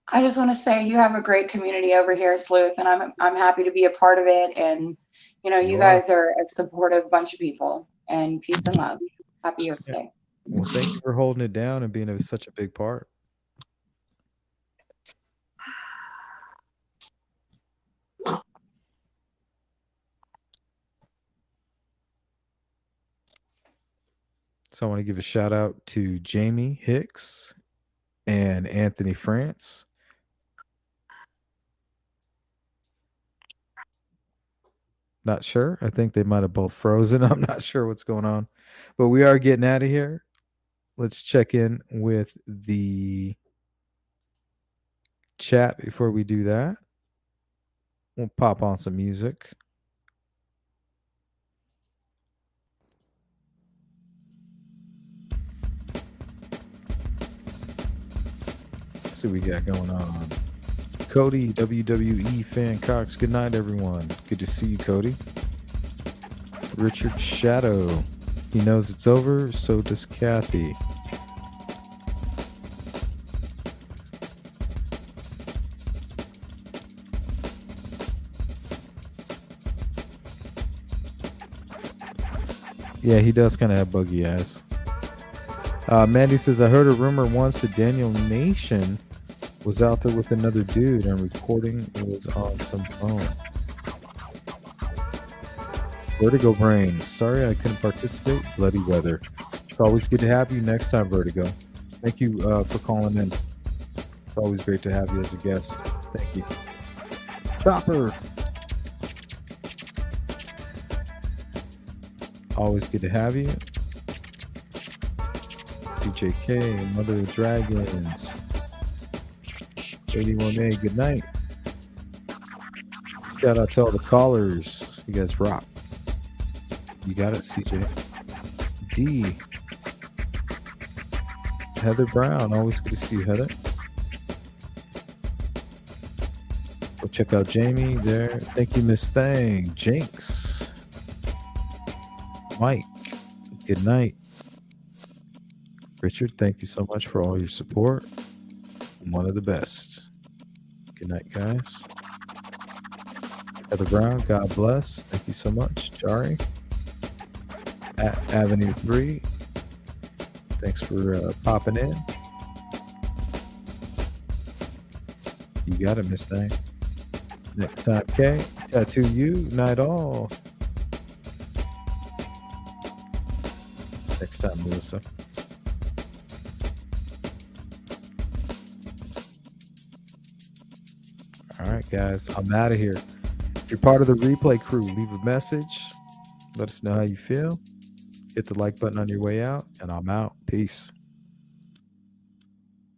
I just want to say you have a great community over here, Sleuth, and I'm happy to be a part of it. And you know, you guys are a supportive bunch of people. And peace and love. Happy USA. Well, thank you for holding it down and being such a big part. So I want to give a shout out to Jamie Hicks and Anthony France. Not sure. I think they might have both frozen. I'm not sure what's going on. But we are getting out of here. Let's check in with the chat before we do that. We'll pop on some music. See what we got going on. Cody, WWE Fan Cox. Good night, everyone. Good to see you, Cody. Richard Shadow. He knows it's over, so does Kathy. Yeah, he does kind of have buggy eyes. Mandy says, I heard a rumor once that Daniel Nation was out there with another dude and recording was on some phone. Vertigo Brain. Sorry I couldn't participate. Bloody weather. It's always good to have you next time, Vertigo. Thank you for calling in. It's always great to have you as a guest. Thank you. Chopper. Always good to have you. CJK, Mother of Dragons. 81A, good night. Shout out to all the callers. You guys rock. You got it, CJ. D. Heather Brown, always good to see you, Heather. Go check out Jamie there. Thank you, Miss Thang. Jinx. Mike, good night. Richard, thank you so much for all your support. One of the best. Good night, guys. Heather Brown, God bless. Thank you so much. Jari. At Avenue 3. Thanks for popping in. You got it, Miss Thing. Next time, K. Tattoo you, night all. Next time, Melissa. All right, guys, I'm out of here. If you're part of the replay crew, leave a message. Let us know how you feel. Hit the like button on your way out, and I'm out. Peace.